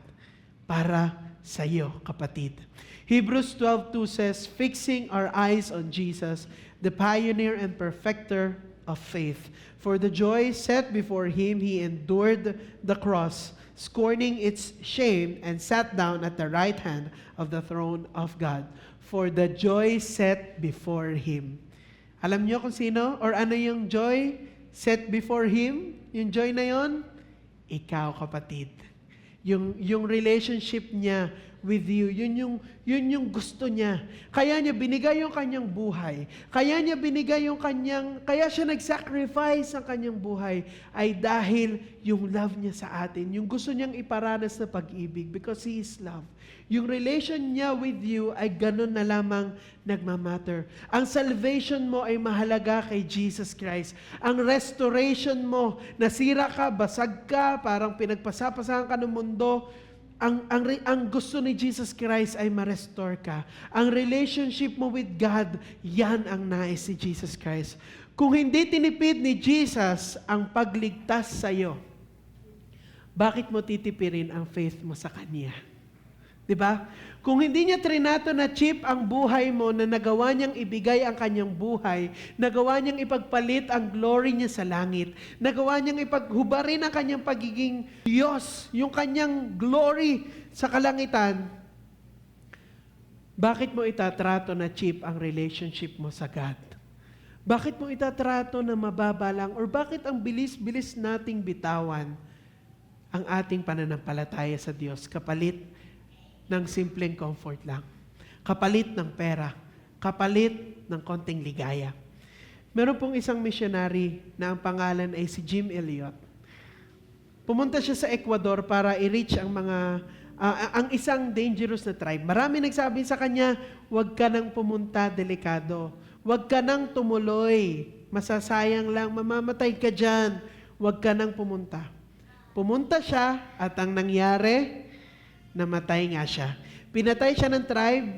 Para sa iyo, kapatid. Hebrews 12:2 says, fixing our eyes on Jesus, the pioneer and perfecter of faith. For the joy set before Him, He endured the cross, scorning its shame, and sat down at the right hand of the throne of God. For the joy set before Him. Alam niyo kung sino? Or ano yung joy set before Him? Yung joy na yon? Ikaw, kapatid. Yung relationship niya with you, yun yung gusto niya. Kaya niya binigay yung kanyang buhay. Kaya siya nag-sacrifice ang kanyang buhay ay dahil yung love niya sa atin, yung gusto niyang iparanas na pag-ibig because He is love. Yung relation niya with you ay ganun na lamang nagmamatter. Ang salvation mo ay mahalaga kay Jesus Christ. Ang restoration mo, nasira ka, basag ka, parang pinagpasapasahan ka ng mundo, ang gusto ni Jesus Christ ay ma-restore ka. Ang relationship mo with God, yan ang nais ni Jesus Christ. Kung hindi tinipid ni Jesus ang pagligtas sa iyo, bakit mo titipirin ang faith mo sa Kanya? Diba? Kung hindi niya trinato na cheap ang buhay mo na nagawa niyang ibigay ang kanyang buhay, nagawa niyang ipagpalit ang glory niya sa langit, nagawa niyang ipaghubarin ang kanyang pagiging Diyos, yung kanyang glory sa kalangitan, bakit mo itatrato na cheap ang relationship mo sa God? Bakit mo itatrato na mababa lang? Or bakit ang bilis-bilis nating bitawan ang ating pananampalataya sa Diyos kapalit ng simpleng comfort lang, kapalit ng pera, kapalit ng konting ligaya? Meron pong isang missionary na ang pangalan ay si Jim Elliot. Pumunta siya sa Ecuador para i-reach ang ang isang dangerous na tribe. Marami nagsabi sa kanya, huwag ka nang pumunta, delikado. Huwag ka nang tumuloy, masasayang lang, mamamatay ka dyan. Huwag ka nang pumunta. Pumunta siya at ang nangyari, namatay nga siya. Pinatay siya ng tribe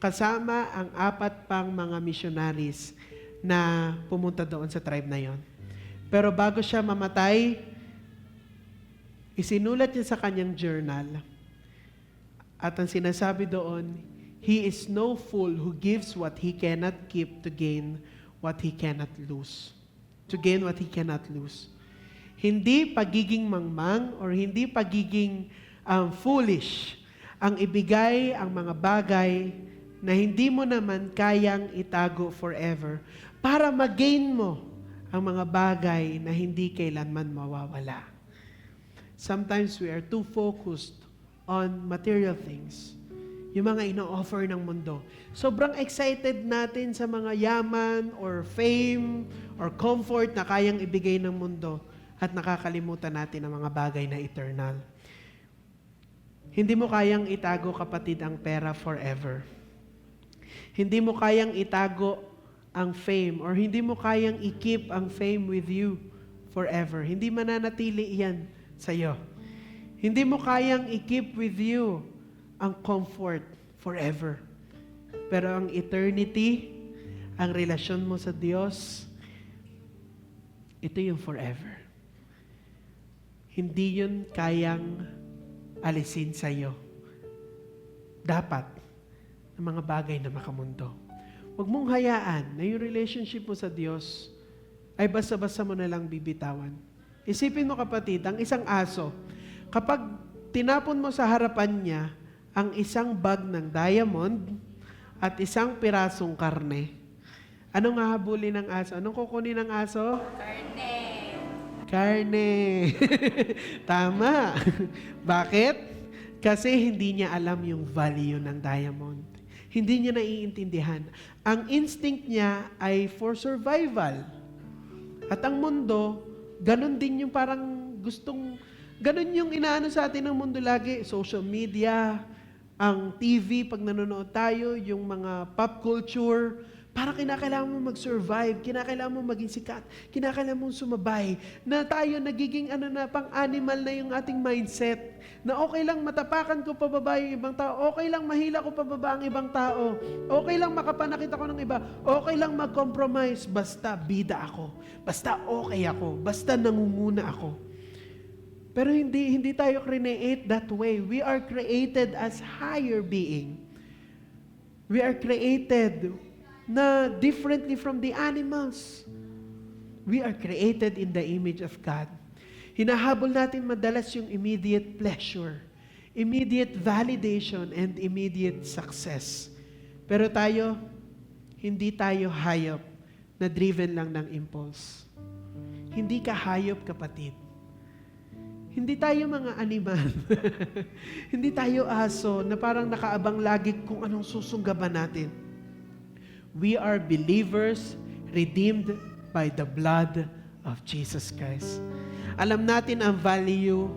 kasama ang 4 pang mga missionaries na pumunta doon sa tribe na yon. Pero bago siya mamatay, isinulat niya sa kanyang journal. At ang sinasabi doon, he is no fool who gives what he cannot keep to gain what he cannot lose. To gain what he cannot lose. Hindi pagiging mangmang or hindi pagiging foolish ang ibigay ang mga bagay na hindi mo naman kayang itago forever para mag-gain mo ang mga bagay na hindi kailanman mawawala. Sometimes we are too focused on material things. Yung mga ino-offer ng mundo. Sobrang excited natin sa mga yaman or fame or comfort na kayang ibigay ng mundo at nakakalimutan natin ang mga bagay na eternal. Hindi mo kayang itago, kapatid, ang pera forever. Hindi mo kayang itago ang fame or hindi mo kayang i-keep ang fame with you forever. Hindi mananatili iyan sa'yo. Hindi mo kayang i-keep with you ang comfort forever. Pero ang eternity, ang relasyon mo sa Diyos, ito yung forever. Hindi yun kayang alisin sa'yo. Dapat ng mga bagay na makamundo. Huwag mong hayaan na yung relationship mo sa Diyos ay basta-basta mo na lang bibitawan. Isipin mo, kapatid, ang isang aso, kapag tinapon mo sa harapan niya ang isang bag ng diamond at isang pirasong karne, anong hahabulin ng aso? Anong kukunin ng aso? Karne. Tama. Bakit? Kasi hindi niya alam yung value ng diamond. Hindi niya naiintindihan. Ang instinct niya ay for survival. At ang mundo, ganun din yung parang ganun yung inaano sa atin ng mundo lagi. Social media, ang TV, pag nanonood tayo, yung mga pop culture, para kinakailangan mo mag-survive, kinakailangan mo maging sikat, kinakailangan mo sumabay, na tayo nagiging pang-animal na yung ating mindset, na okay lang matapakan ko pababa yung ibang tao, okay lang mahila ko pababa ang ibang tao, okay lang makapanakit ako ng iba, okay lang mag-compromise, basta bida ako, basta okay ako, basta nangunguna ako. Pero hindi tayo create that way. We are created as higher being. We are created na differently from the animals. We are created in the image of God. Hinahabol natin madalas yung immediate pleasure, immediate validation, and immediate success. Pero hindi tayo hayop na driven lang ng impulse. Hindi ka hayop, kapatid. Hindi tayo mga animal. Hindi tayo aso na parang nakaabang lagi kung anong susunggaban natin. We are believers redeemed by the blood of Jesus Christ. Alam natin ang value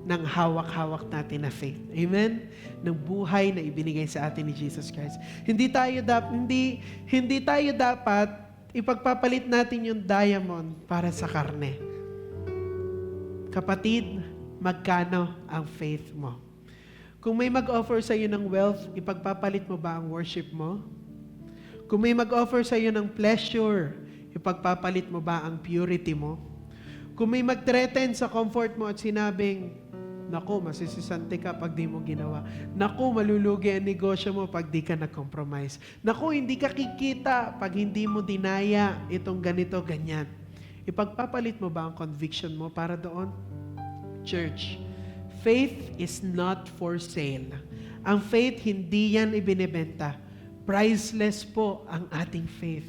ng hawak-hawak natin na faith. Amen? Ng buhay na ibinigay sa atin ni Jesus Christ. Hindi tayo dapat ipagpapalit natin yung diamond para sa karne. Kapatid, magkano ang faith mo? Kung may mag-offer sa iyo ng wealth, ipagpapalit mo ba ang worship mo? Kung may mag-offer sa iyo ng pleasure, ipagpapalit mo ba ang purity mo? Kung may mag-threaten sa comfort mo at sinabing, naku, masisisante ka pag di mo ginawa. Naku, malulugi ang negosyo mo pag di ka nag-compromise. Naku, hindi ka kikita pag hindi mo dinaya itong ganito, ganyan. Ipagpapalit mo ba ang conviction mo para doon? Church, faith is not for sale. Ang faith, hindi yan ibinebenta. Priceless po ang ating faith.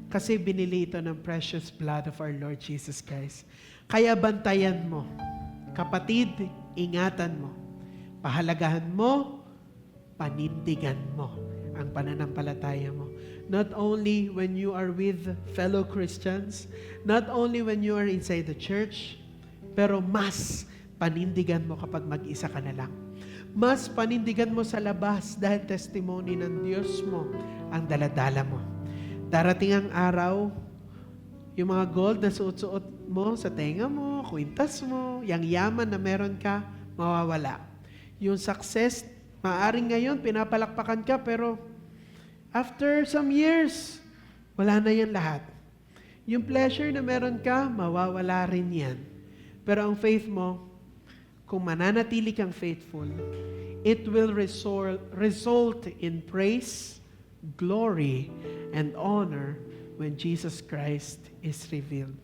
Kasi binili ito ng precious blood of our Lord Jesus Christ. Kaya bantayan mo. Kapatid, ingatan mo. Pahalagahan mo panindigan mo ang pananampalataya mo. Not only when you are with fellow Christians, not only when you are inside the church, pero mas panindigan mo kapag mag-isa ka na lang. Mas panindigan mo sa labas dahil testimony ng Diyos mo ang daladala mo. Darating ang araw, yung mga gold na suot-suot mo sa tenga mo, kwintas mo, yung yaman na meron ka, mawawala. Yung success, maaring ngayon, pinapalakpakan ka, pero after some years, wala na yan lahat. Yung pleasure na meron ka, mawawala rin yan. Pero ang faith mo, kung mananatili kang faithful, it will result in praise, glory, and honor when Jesus Christ is revealed.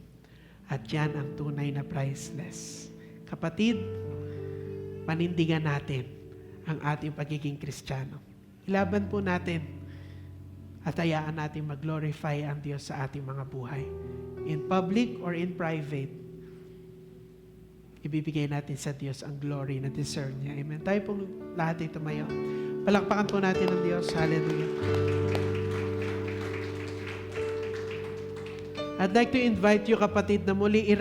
At yan ang tunay na priceless. Kapatid, panindigan natin ang ating pagiging Kristiyano. Ilaban po natin at hayaan natin mag-glorify ang Diyos sa ating mga buhay. In public or in private, ibibigay natin sa Diyos ang glory na deserve niya. Amen. Tayo pong lahat ay tumayo. Palakpakan po natin ang Diyos. Hallelujah. I'd like to invite you, kapatid, na muli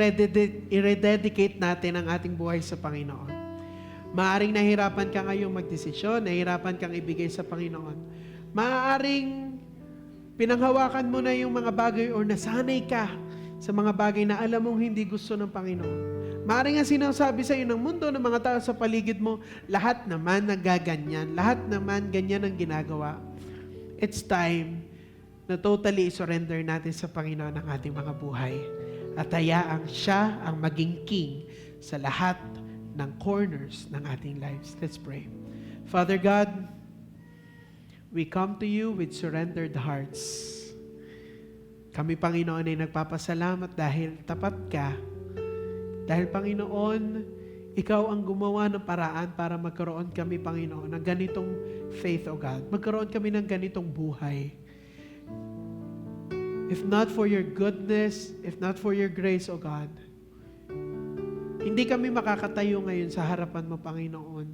i-rededicate natin ang ating buhay sa Panginoon. Maaring nahirapan ka ngayong magdesisyon, nahirapan kang ibigay sa Panginoon. Maaring pinanghawakan mo na yung mga bagay or nasanay ka sa mga bagay na alam mong hindi gusto ng Panginoon. Maaring nga sinasabi sa iyo ng mundo, ng mga tao sa paligid mo, lahat naman nagaganyan, lahat naman ganyan ang ginagawa. It's time na totally surrender natin sa Panginoon ang ating mga buhay. At hayaang siya ang maging king sa lahat ng corners ng ating lives. Let's pray. Father God, we come to you with surrendered hearts. Kami, Panginoon, ay nagpapasalamat dahil tapat ka. Dahil, Panginoon, ikaw ang gumawa ng paraan para magkaroon kami, Panginoon, ng ganitong faith, O God. Magkaroon kami ng ganitong buhay. If not for your goodness, if not for your grace, O God, hindi kami makakatayo ngayon sa harapan mo, Panginoon.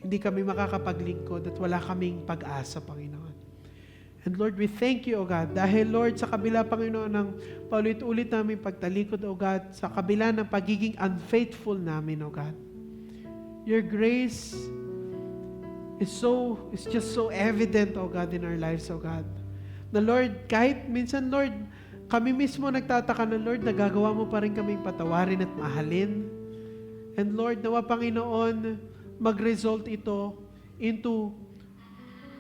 Hindi kami makakapaglingkod at wala kaming pag-asa, Panginoon. And Lord, we thank you, O God, dahil Lord, sa kabila, Panginoon, ng paulit-ulit namin pagtalikod, O God, sa kabila ng pagiging unfaithful namin, O God, your grace is just so evident, O God, in our lives, O God. Na Lord, kahit minsan, Lord, kami mismo nagtataka na, Lord, nagagawa mo pa rin kaming patawarin at mahalin. And Lord, nawa, Panginoon, mag-result ito into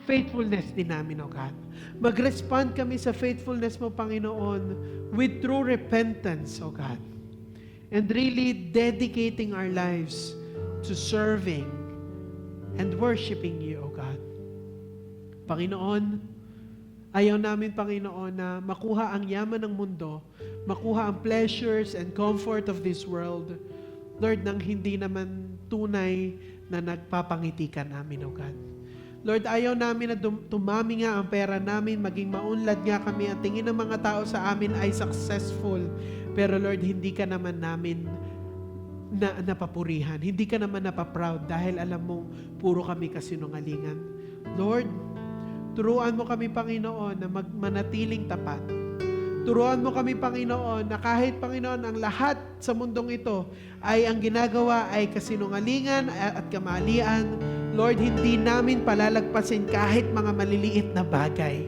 faithfulness din namin, O God. Mag-respond kami sa faithfulness mo, Panginoon, with true repentance, O God. And really dedicating our lives to serving and worshiping you, O God. Panginoon, ayaw namin, Panginoon, na makuha ang yaman ng mundo, makuha ang pleasures and comfort of this world, Lord, nang hindi naman tunay na nagpapangiti ka namin, O God. Lord, ayaw namin na tumami nga ang pera namin, maging maunlad nga kami, ang tingin ng mga tao sa amin ay successful. Pero Lord, hindi ka naman namin napapurihan. Hindi ka naman napaproud dahil alam mo, puro kami kasinungalingan. Lord, turuan mo kami, Panginoon, na manatiling tapat. Turuan mo kami, Panginoon, na kahit, Panginoon, ang lahat sa mundong ito ay ang ginagawa ay kasinungalingan at kamalian, Lord, hindi namin palalagpasin kahit mga maliliit na bagay.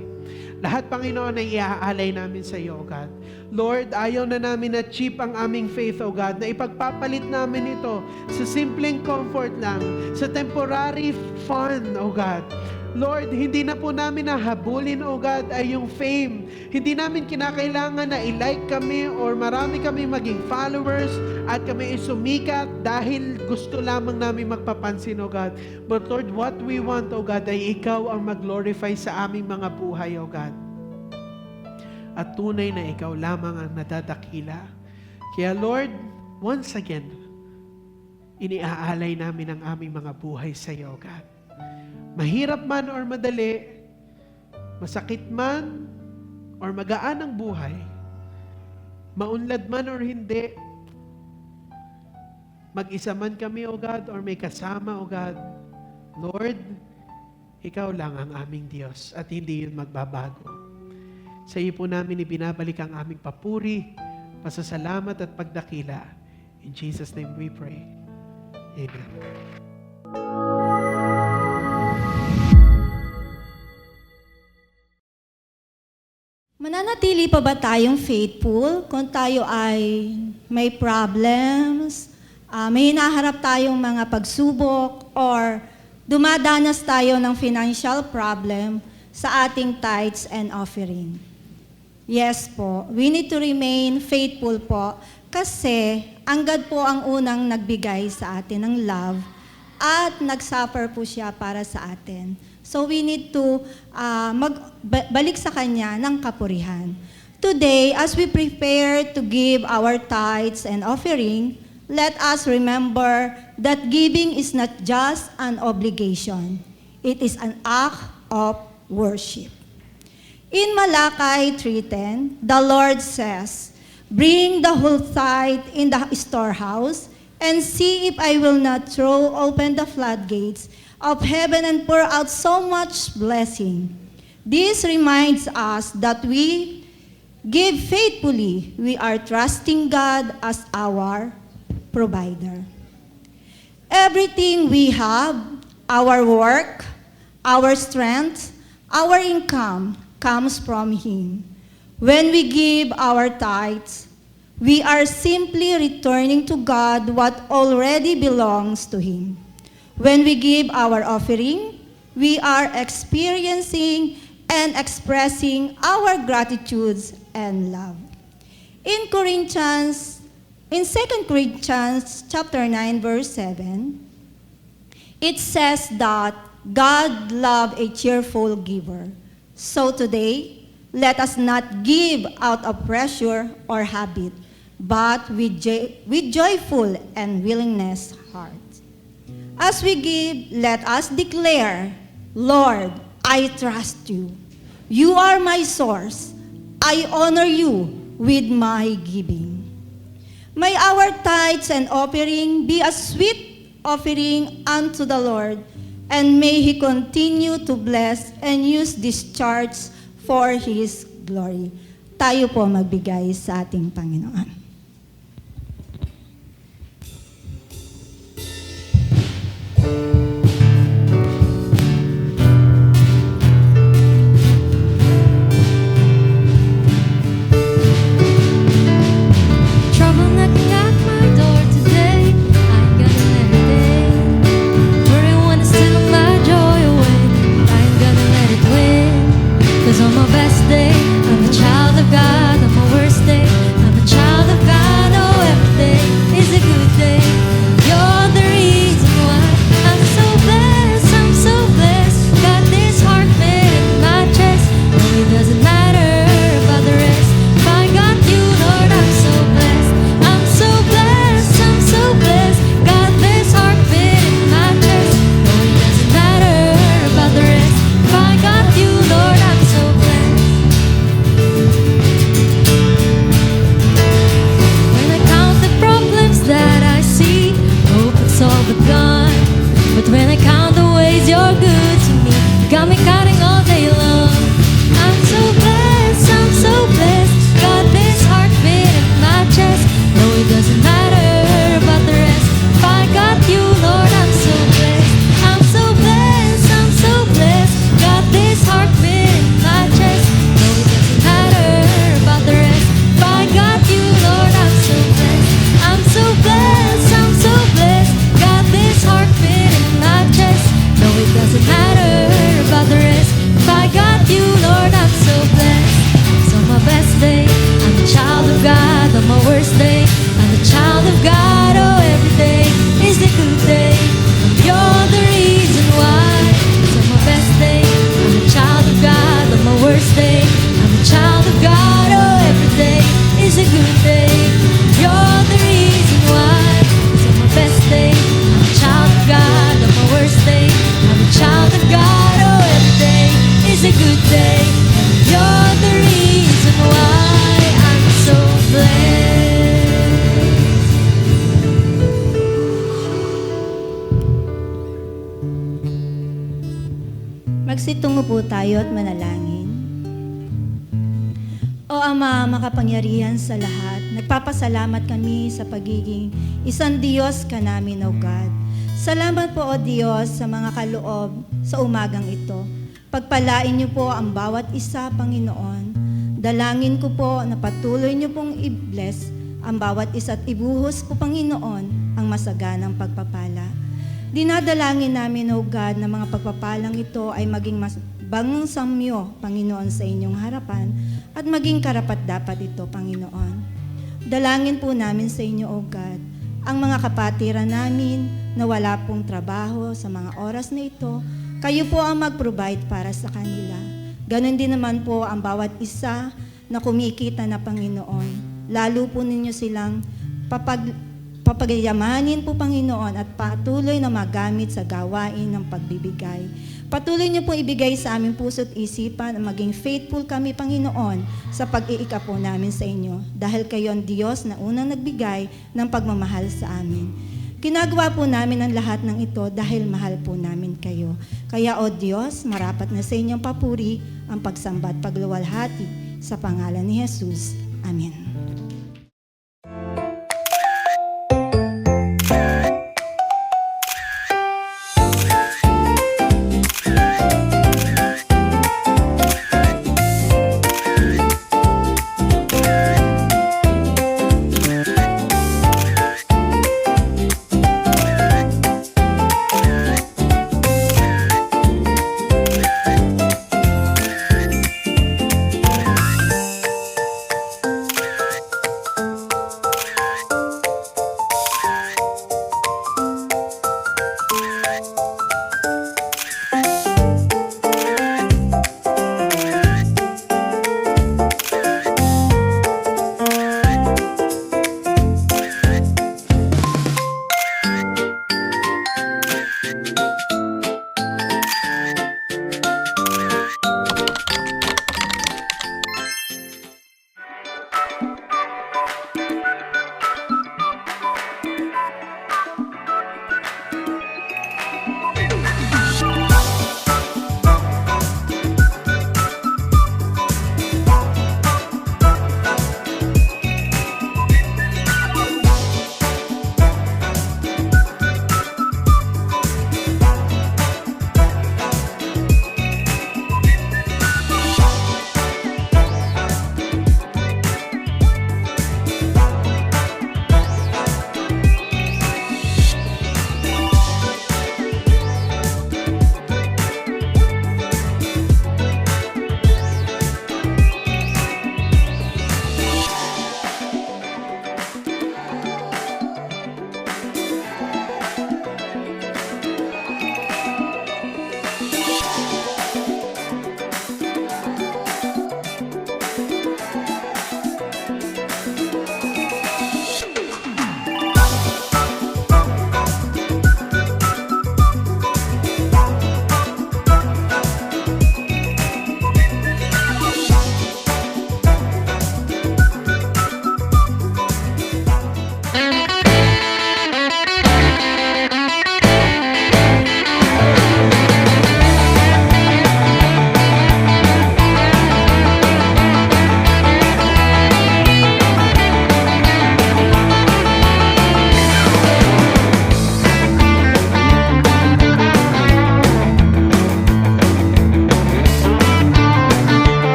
Lahat, Panginoon, ay iaalay namin sa iyo, O God. Lord, ayaw na namin na cheap ang aming faith, O God, na ipagpapalit namin ito sa simpleng comfort lang, sa temporary fun, O God. Lord, hindi na po namin nahabulin, O God, ay yung fame. Hindi namin kinakailangan na i-like kami or marami kami maging followers at kami isumikat dahil gusto lamang namin magpapansin, O God. But Lord, what we want, O God, ay ikaw ang mag-glorify sa aming mga buhay, O God. At tunay na ikaw lamang ang nadadakila. Kaya Lord, once again, iniaalay namin ang aming mga buhay sa iyo, O God. Mahirap man or madali, masakit man or magaan ang buhay, maunlad man or hindi, mag-isa man kami, O God, or may kasama, O God, Lord, Ikaw lang ang aming Diyos at hindi yun magbabago. Sa iyo po namin ibinabalik ang aming papuri, pasasalamat at pagdakila. In Jesus' name we pray. Amen. Mananatili pa ba tayong faithful kung tayo ay may problems, may hinaharap tayong mga pagsubok, or dumadanas tayo ng financial problem sa ating tithes and offering? Yes po, we need to remain faithful po kasi ang God po ang unang nagbigay sa atin ng love at nagsuffer po siya para sa atin. So we need to balik sa Kanya ng kapurihan. Today, as we prepare to give our tithes and offering, let us remember that giving is not just an obligation. It is an act of worship. In Malachi 3:10, the Lord says, "Bring the whole tithe in the storehouse, and see if I will not throw open the floodgates of heaven and pour out so much blessing." This reminds us that we give faithfully. We are trusting God as our provider. Everything we have, our work, our strength, our income, comes from Him. When we give our tithes, we are simply returning to God what already belongs to Him. When we give our offering, we are experiencing and expressing our gratitude and love. In 2 Corinthians chapter 9, verse 7, it says that God loves a cheerful giver. So today, let us not give out of pressure or habit, but with joyful and willingness heart. As we give, let us declare, "Lord, I trust you. You are my source. I honor you with my giving." May our tithes and offering be a sweet offering unto the Lord, and may He continue to bless and use this charge for His glory. Tayo po magbigay sa ating Panginoon. Trouble knocking at my door today. I ain't gonna let it in. Worry wanna steal my joy away. I ain't gonna let it win. 'Cause on my best day, I'm a child of God. On my worst day, I'm a child of Magsitungo po tayo at manalangin. O Ama, makapangyarihan sa lahat, nagpapasalamat kami sa pagiging isang Diyos ka namin, O God. Salamat po, O Diyos, sa mga kaloob sa umagang ito. Pagpalain niyo po ang bawat isa, Panginoon. Dalangin ko po na patuloy niyo pong i-bless ang bawat isa at ibuhos po, Panginoon, ang masaganang pagpapala. Dinadalangin namin, O God, na mga pagpapalang ito ay maging mas bangong samyo, Panginoon, sa inyong harapan at maging karapat-dapat ito, Panginoon. Dalangin po namin sa inyo, O God, ang mga kapatiran namin na wala pong trabaho sa mga oras na ito, kayo po ang mag-provide para sa kanila. Ganon din naman po ang bawat isa na kumikita na, Panginoon. Lalo po ninyo silang papagyamanin po, Panginoon, at patuloy na magamit sa gawain ng pagbibigay. Patuloy niyo po ibigay sa aming puso't isipan na maging faithful kami, Panginoon, sa pag-iika po namin sa inyo. Dahil kayo ang Diyos na unang nagbigay ng pagmamahal sa amin. Ginagawa po namin ang lahat ng ito dahil mahal po namin kayo. Kaya, O Diyos, marapat na sa inyong papuri ang pagsamba at pagluwalhati sa pangalan ni Jesus. Amen.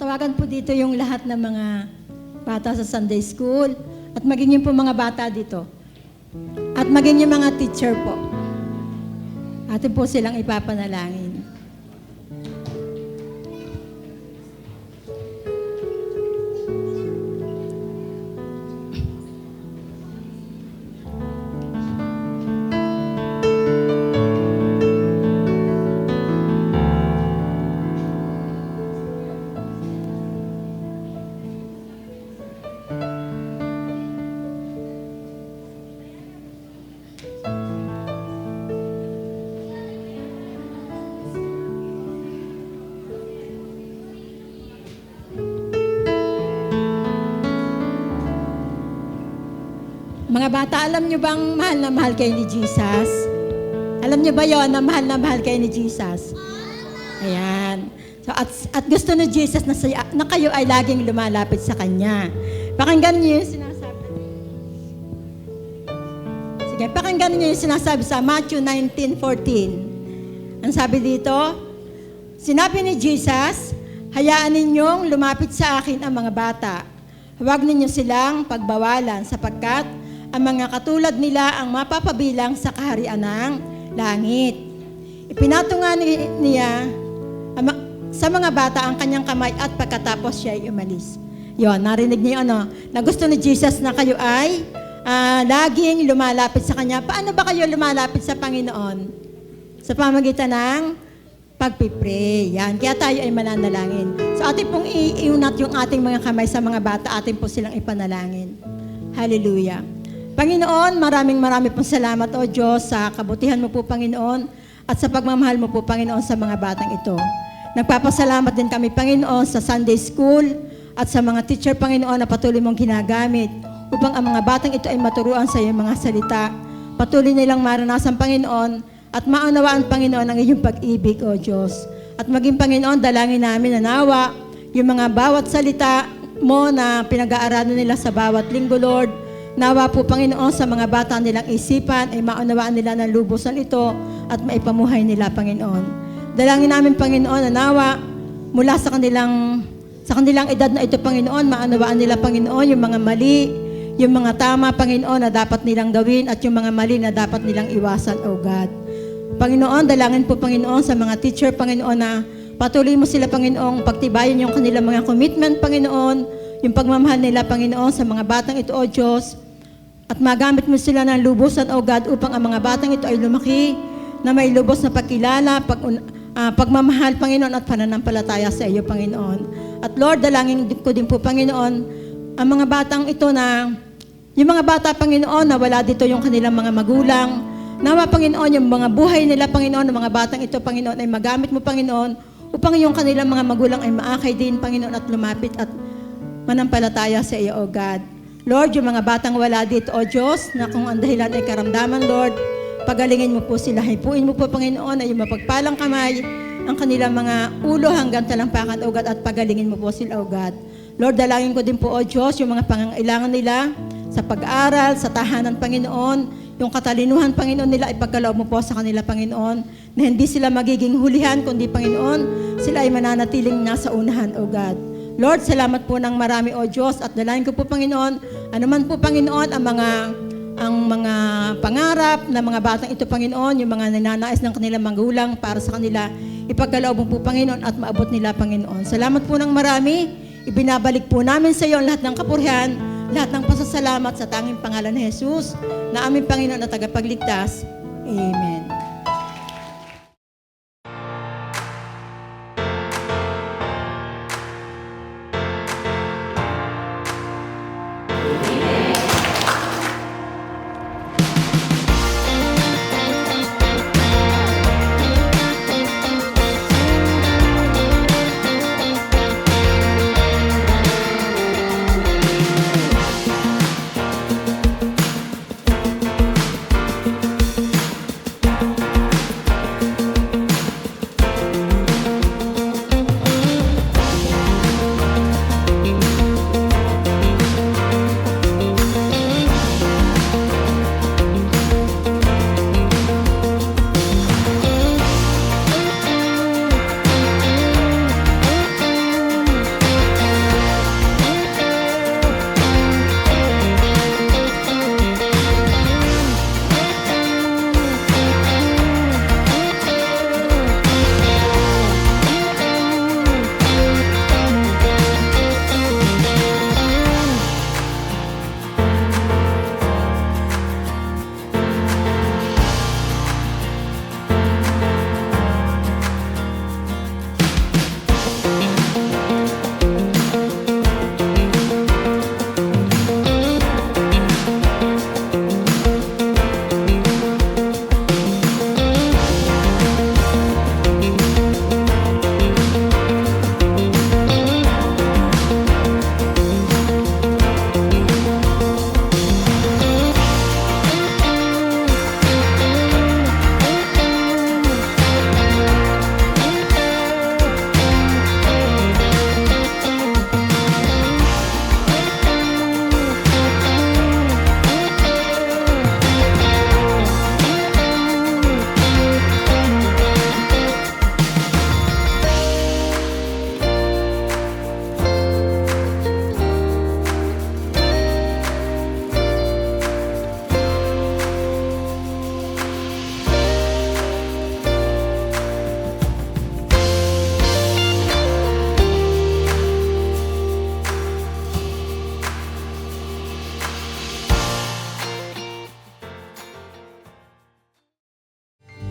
Tatawagan po dito yung lahat ng mga bata sa Sunday School at maging yung po mga bata dito. At maging yung mga teacher po. Atin po silang ipapanalangin. Mga bata, alam nyo bang mahal na mahal kayo ni Jesus? Alam nyo ba yon na mahal kayo ni Jesus? Ayan. So, at gusto ni Jesus na kayo ay laging lumalapit sa Kanya. Pakinggan niyo yung sinasabi. Sige, pakinggan niyo yung sinasabi sa Matthew 19:14. Ang sabi dito, sinabi ni Jesus, hayaan ninyong lumapit sa akin ang mga bata. Huwag ninyo silang pagbawalan sapagkat ang mga katulad nila ang mapapabilang sa kaharian ng langit. Ipinatungan niya sa mga bata ang kanyang kamay at pagkatapos siya ay umalis. Yon, narinig niyo na gusto ni Jesus na kayo ay laging lumalapit sa Kanya. Paano ba kayo lumalapit sa Panginoon? Sa pamagitan ng pagpipray. Yan, kaya tayo ay mananalangin. So atin pong iunat yung ating mga kamay sa mga bata, atin po silang ipanalangin. Hallelujah. Panginoon, maraming pong salamat, O Diyos, sa kabutihan mo po, Panginoon, at sa pagmamahal mo po, Panginoon, sa mga batang ito. Nagpapasalamat din kami, Panginoon, sa Sunday School at sa mga teacher, Panginoon, na patuloy mong ginagamit upang ang mga batang ito ay maturuan sa iyong mga salita. Patuloy nilang maranasan, Panginoon, at maunawaan, Panginoon, ang iyong pag-ibig, O Diyos. At maging, Panginoon, dalangin namin na nawa yung mga bawat salita mo na pinag-aaralan nila sa bawat linggo, Lord. Nawa po, Panginoon, sa mga bata nilang isipan ay maunawaan nila ng lubusan ito at maipamuhay nila, Panginoon. Dalangin namin, Panginoon, na nawa mula sa kanilang edad na ito, Panginoon, maunawaan nila, Panginoon, yung mga mali, yung mga tama, Panginoon, na dapat nilang gawin at yung mga mali na dapat nilang iwasan, O God. Panginoon, dalangin po, Panginoon, sa mga teacher, Panginoon, na patuloy mo sila, Panginoon, pagtibayin yung kanilang mga commitment, Panginoon, yung pagmamahal nila, Panginoon, sa mga batang ito, O Diyos, at magamit mo sila ng lubusan, O God, upang ang mga batang ito ay lumaki na may lubos na pagkilala, pagmamahal, Panginoon, at pananampalataya sa iyo, Panginoon. At Lord, dalangin ko din po, Panginoon, ang mga batang ito na, yung mga bata, Panginoon, na wala dito yung kanilang mga magulang, nawa, Panginoon, yung mga buhay nila, Panginoon, ng mga batang ito, Panginoon, ay magamit mo, Panginoon, upang yung kanilang mga magulang ay maakay din, Panginoon, at lumapit at manampalataya sa iyo, O God. Lord, yung mga batang wala dito, O Diyos, na kung ang dahilan ay karamdaman, Lord, pagalingin mo po sila. Hipuin mo po, Panginoon, ay yung mapagpalang kamay, ang kanilang mga ulo hanggang talampakan, O God, at pagalingin mo po sila, O God. Lord, dalangin ko din po, O Diyos, yung mga pangangailangan nila sa pag-aaral, sa tahanan, Panginoon, yung katalinuhan, Panginoon, nila, ipagkaloob mo po sa kanila, Panginoon, na hindi sila magiging hulihan, kundi, Panginoon, sila ay mananatiling nasa unahan, O God. Lord, salamat po ng marami, O Diyos, at dalangin ko po, Panginoon, anuman po, Panginoon, ang mga pangarap ng mga batang ito, Panginoon, yung mga ninanais ng kanilang magulang para sa kanila, ipagkaloob mo po, Panginoon, at maabot nila, Panginoon. Salamat po ng marami, ibinabalik po namin sa iyo lahat ng kapurihan, lahat ng pasasalamat sa tanging pangalan ni Jesus, na aming Panginoon at tagapagligtas. Amen.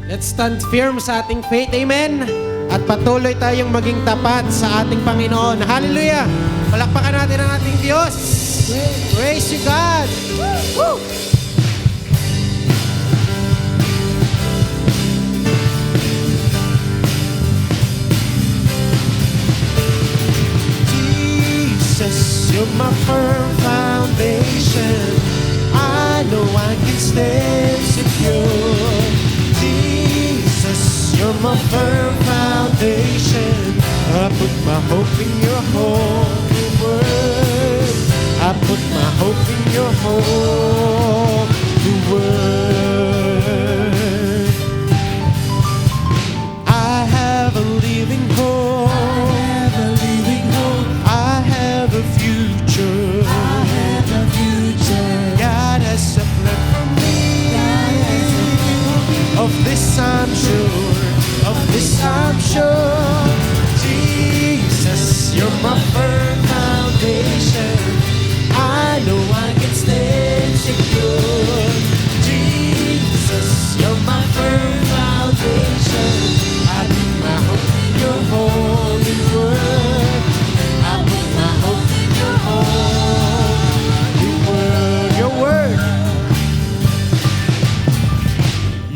Let's stand firm sa ating faith. Amen. At patuloy tayong maging tapat sa ating Panginoon. Hallelujah. Palakpakan natin ang ating Diyos. Praise you, God. Woo! Jesus, you're my firm foundation. I know I can stand secure. Jesus, you're my firm foundation. I put my hope in your holy word. I put my hope in your holy word. I have a living hope. I have a future. God has a plan for me. Of this I'm sure. Of this I'm sure. Jesus, you're my firm foundation. I know I can stand secure. Jesus, you're my firm foundation. I put my hope in your holy word. I put my hope in your holy word. Your word.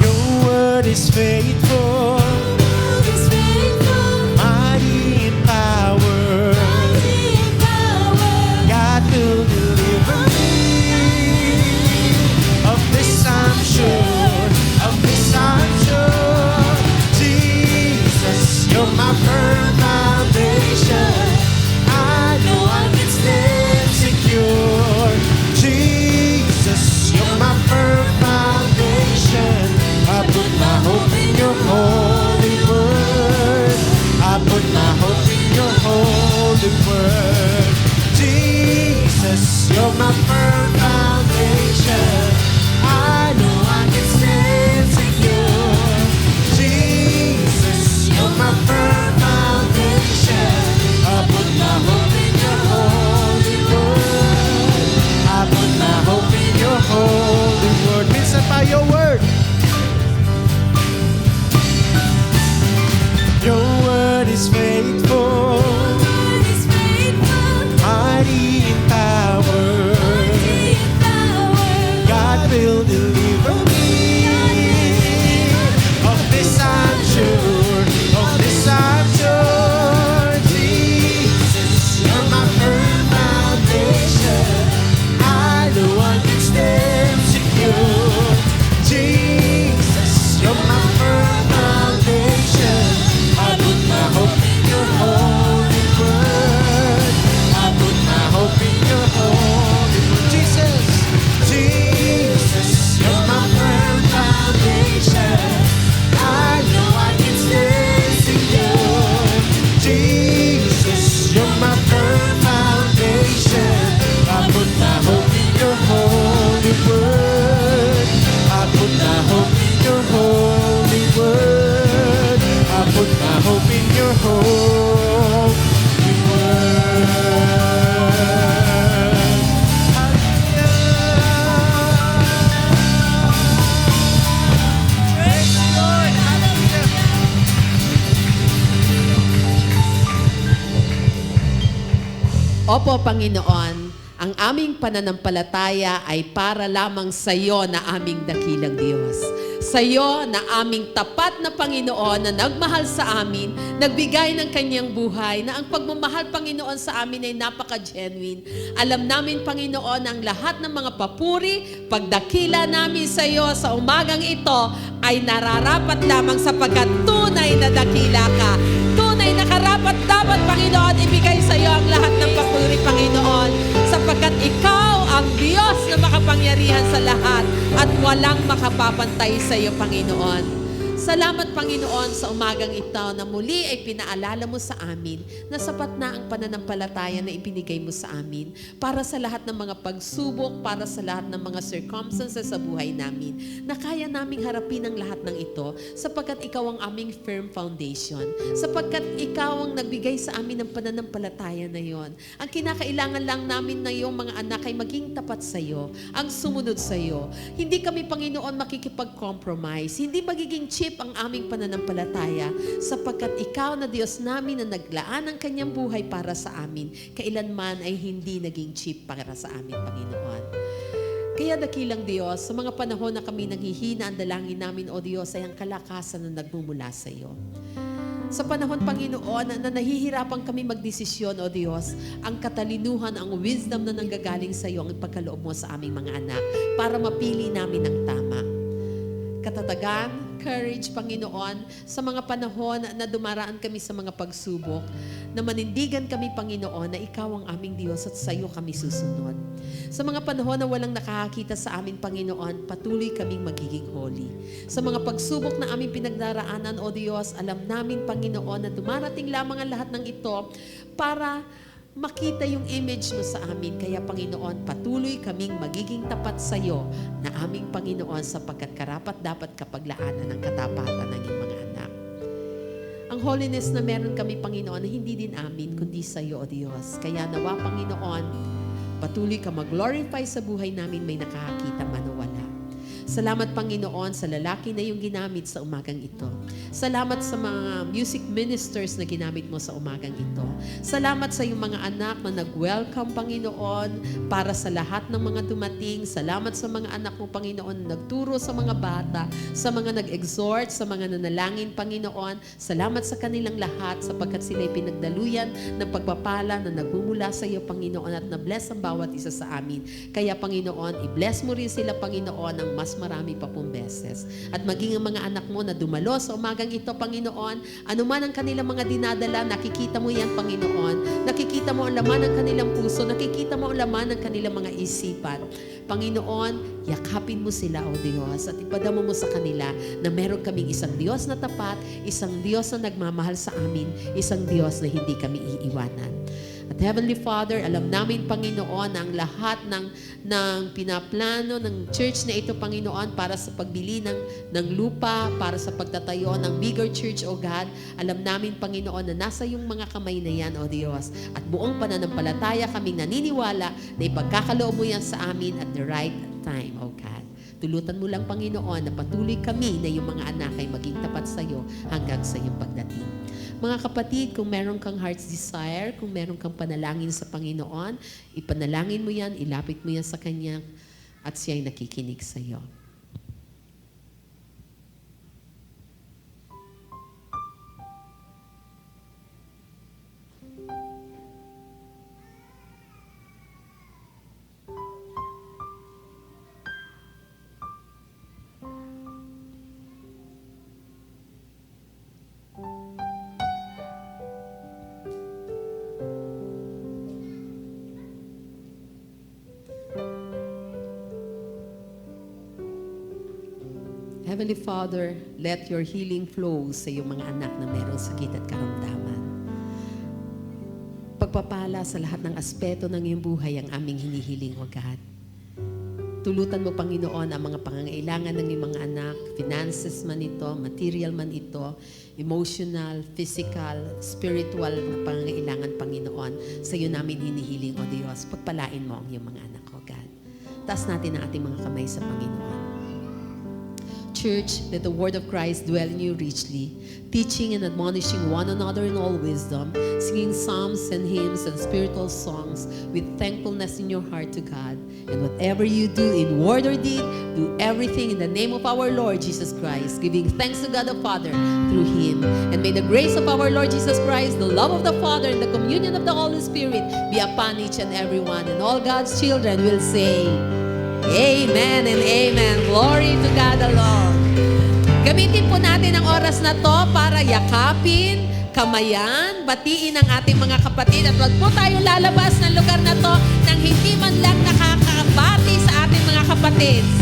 Your word is faithful. Mighty in power. God will deliver me. Of this I'm sure. Of this I'm sure. Jesus, you're my firm foundation. I know I can stand secure. Jesus, you're my firm foundation. I put my hope in your holy word. I put my hope in your holy word. Jesus, you're my firm foundation. I know I can stand secure. Jesus, you're my firm foundation. I put my hope in your holy word. I put my hope in your holy word. Minsan pa your word. Your word is faithful. Mighty in power. God will deliver me. Of this I'm sure. Of this I'm sure. Jesus, you're my firm foundation. I know I can stand secure. Jesus, you're my firm foundation. I put my hope in your holy word. I put my hope in your holy word. Jesus, Jesus, you're my firm foundation. I know I can stand secure. Jesus, you're my firm foundation. I put my hope in your holy word. I put my hope in your holy word. I put my hope in your holy word. Praise the Lord. Hallelujah. Opo, Panginoon, ang aming pananampalataya ay para lamang sa iyo na aming dakilang Diyos. Sa iyo na aming tapat na Panginoon na nagmahal sa amin, nagbigay ng kanyang buhay, na ang pagmamahal, Panginoon, sa amin ay napaka-genuine. Alam namin, Panginoon, ang lahat ng mga papuri, pagdakila namin sa iyo sa umagang ito ay nararapat lamang sapagkat tunay na dakila ka. Tunay na karapat dapat, Panginoon, ibigay sa iyo ang lahat ng papuri, Panginoon, sapagkat ikaw ang Diyos na makapangyarihan sa lahat at walang makapapantay sa iyo, Panginoon. Salamat, Panginoon, sa umagang ito na muli ay pinaalala mo sa amin na sapat na ang pananampalataya na ibinigay mo sa amin para sa lahat ng mga pagsubok, para sa lahat ng mga circumstances sa buhay namin, na kaya naming harapin ang lahat ng ito sapagkat ikaw ang aming firm foundation, sapagkat ikaw ang nagbigay sa amin ng pananampalataya na yon. Ang kinakailangan lang namin na yung mga anak ay maging tapat sa iyo, ang sumunod sa iyo. Hindi kami, Panginoon, makikipag-compromise, hindi magiging cheap chip ang aming pananampalataya sapagkat Ikaw na Diyos namin na naglaan ng Kanyang buhay para sa amin, kailanman ay hindi naging chip para sa amin, Panginoon. Kaya dakilang Diyos, sa mga panahon na kami nanghihina, ang dalangin namin, O Diyos, ay ang kalakasan na nagmumula sa iyo. Sa panahon, Panginoon, na nahihirapan kami magdesisyon, O Diyos, ang katalinuhan, ang wisdom na nanggagaling sa iyo, ang ipagkaloob mo sa aming mga anak para mapili namin ang tama. Katatagan, courage, Panginoon, sa mga panahon na dumaraan kami sa mga pagsubok, na manindigan kami, Panginoon, na Ikaw ang aming Diyos at sa iyo kami susunod. Sa mga panahon na walang nakakakita sa amin, Panginoon, patuloy kaming magiging holy. Sa mga pagsubok na aming pinagdaraanan, O Diyos, alam namin, Panginoon, na dumarating lamang ang lahat ng ito para makita yung image mo sa amin. Kaya, Panginoon, patuloy kaming magiging tapat sa iyo na aming Panginoon sapagkat karapat dapat kapaglaanan ng katapatan ng iyong mga anak. Ang holiness na meron kami, Panginoon, na hindi din amin, kundi sa iyo, O Diyos. Kaya nawa, Panginoon, patuloy ka mag-glorify sa buhay namin, may nakakakita man o wala. Salamat, Panginoon, sa lalaki na yung ginamit sa umagang ito. Salamat sa mga music ministers na ginamit mo sa umagang ito. Salamat sa iyong mga anak na nag-welcome, Panginoon, para sa lahat ng mga dumating. Salamat sa mga anak mo, Panginoon, na nagturo sa mga bata, sa mga nag-exhort, sa mga nanalangin, Panginoon. Salamat sa kanilang lahat sapagkat sila'y pinagdaluyan ng pagpapala na nagmumula sa iyo, Panginoon, at na-bless ang bawat isa sa amin. Kaya, Panginoon, i-bless mo rin sila, Panginoon, ng mas marami pa pong beses. At maging ang mga anak mo na dumalo sa umagang ito, Panginoon, anuman ang kanilang mga dinadala, nakikita mo yan, Panginoon. Nakikita mo ang laman ng kanilang puso, nakikita mo ang laman ng kanilang mga isipan. Panginoon, yakapin mo sila, O Diyos, at ipadama mo sa kanila na meron kaming isang Diyos na tapat, isang Diyos na nagmamahal sa amin, isang Diyos na hindi kami iiwanan. At Heavenly Father, alam namin, Panginoon, ang lahat ng pinaplano ng church na ito, Panginoon, para sa pagbili ng lupa, para sa pagtatayo ng bigger church, O God. Alam namin, Panginoon, na nasa yung mga kamay na yan, O Diyos. At buong pananampalataya kaming naniniwala na ipagkakaloob mo yan sa amin at the right time, O God. Tulutan mo lang, Panginoon, na patuloy kami na yung mga anak ay maging tapat sa iyo hanggang sa iyong pagdating. Mga kapatid, kung meron kang heart's desire, kung meron kang panalangin sa Panginoon, ipanalangin mo yan, ilapit mo yan sa Kanya, at siya ay nakikinig sa iyo. Heavenly Father, let your healing flow sa iyong mga anak na mayroong sakit at karamdaman. Pagpapala sa lahat ng aspeto ng iyong buhay ang aming hinihiling, O God. Tulutan mo, Panginoon, ang mga pangangailangan ng iyong mga anak, finances man ito, material man ito, emotional, physical, spiritual na pangangailangan, Panginoon. Sa iyo namin hinihiling, O Diyos. Pagpalain mo ang iyong mga anak, O God. Taas natin ang ating mga kamay sa Panginoon. Church, let the word of Christ dwell in you richly, teaching and admonishing one another in all wisdom, singing psalms and hymns and spiritual songs with thankfulness in your heart to God. And whatever you do in word or deed, do everything in the name of our Lord Jesus Christ, giving thanks to God the Father through Him. And may the grace of our Lord Jesus Christ, the love of the Father, and the communion of the Holy Spirit be upon each and every one. And all God's children will say, Amen and Amen. Glory to God alone. Gamitin po natin ang oras na to para yakapin, kamayan, batiin ang ating mga kapatid at wag po tayong lalabas ng lugar na to nang hindi man lang nakakabati sa ating mga kapatid.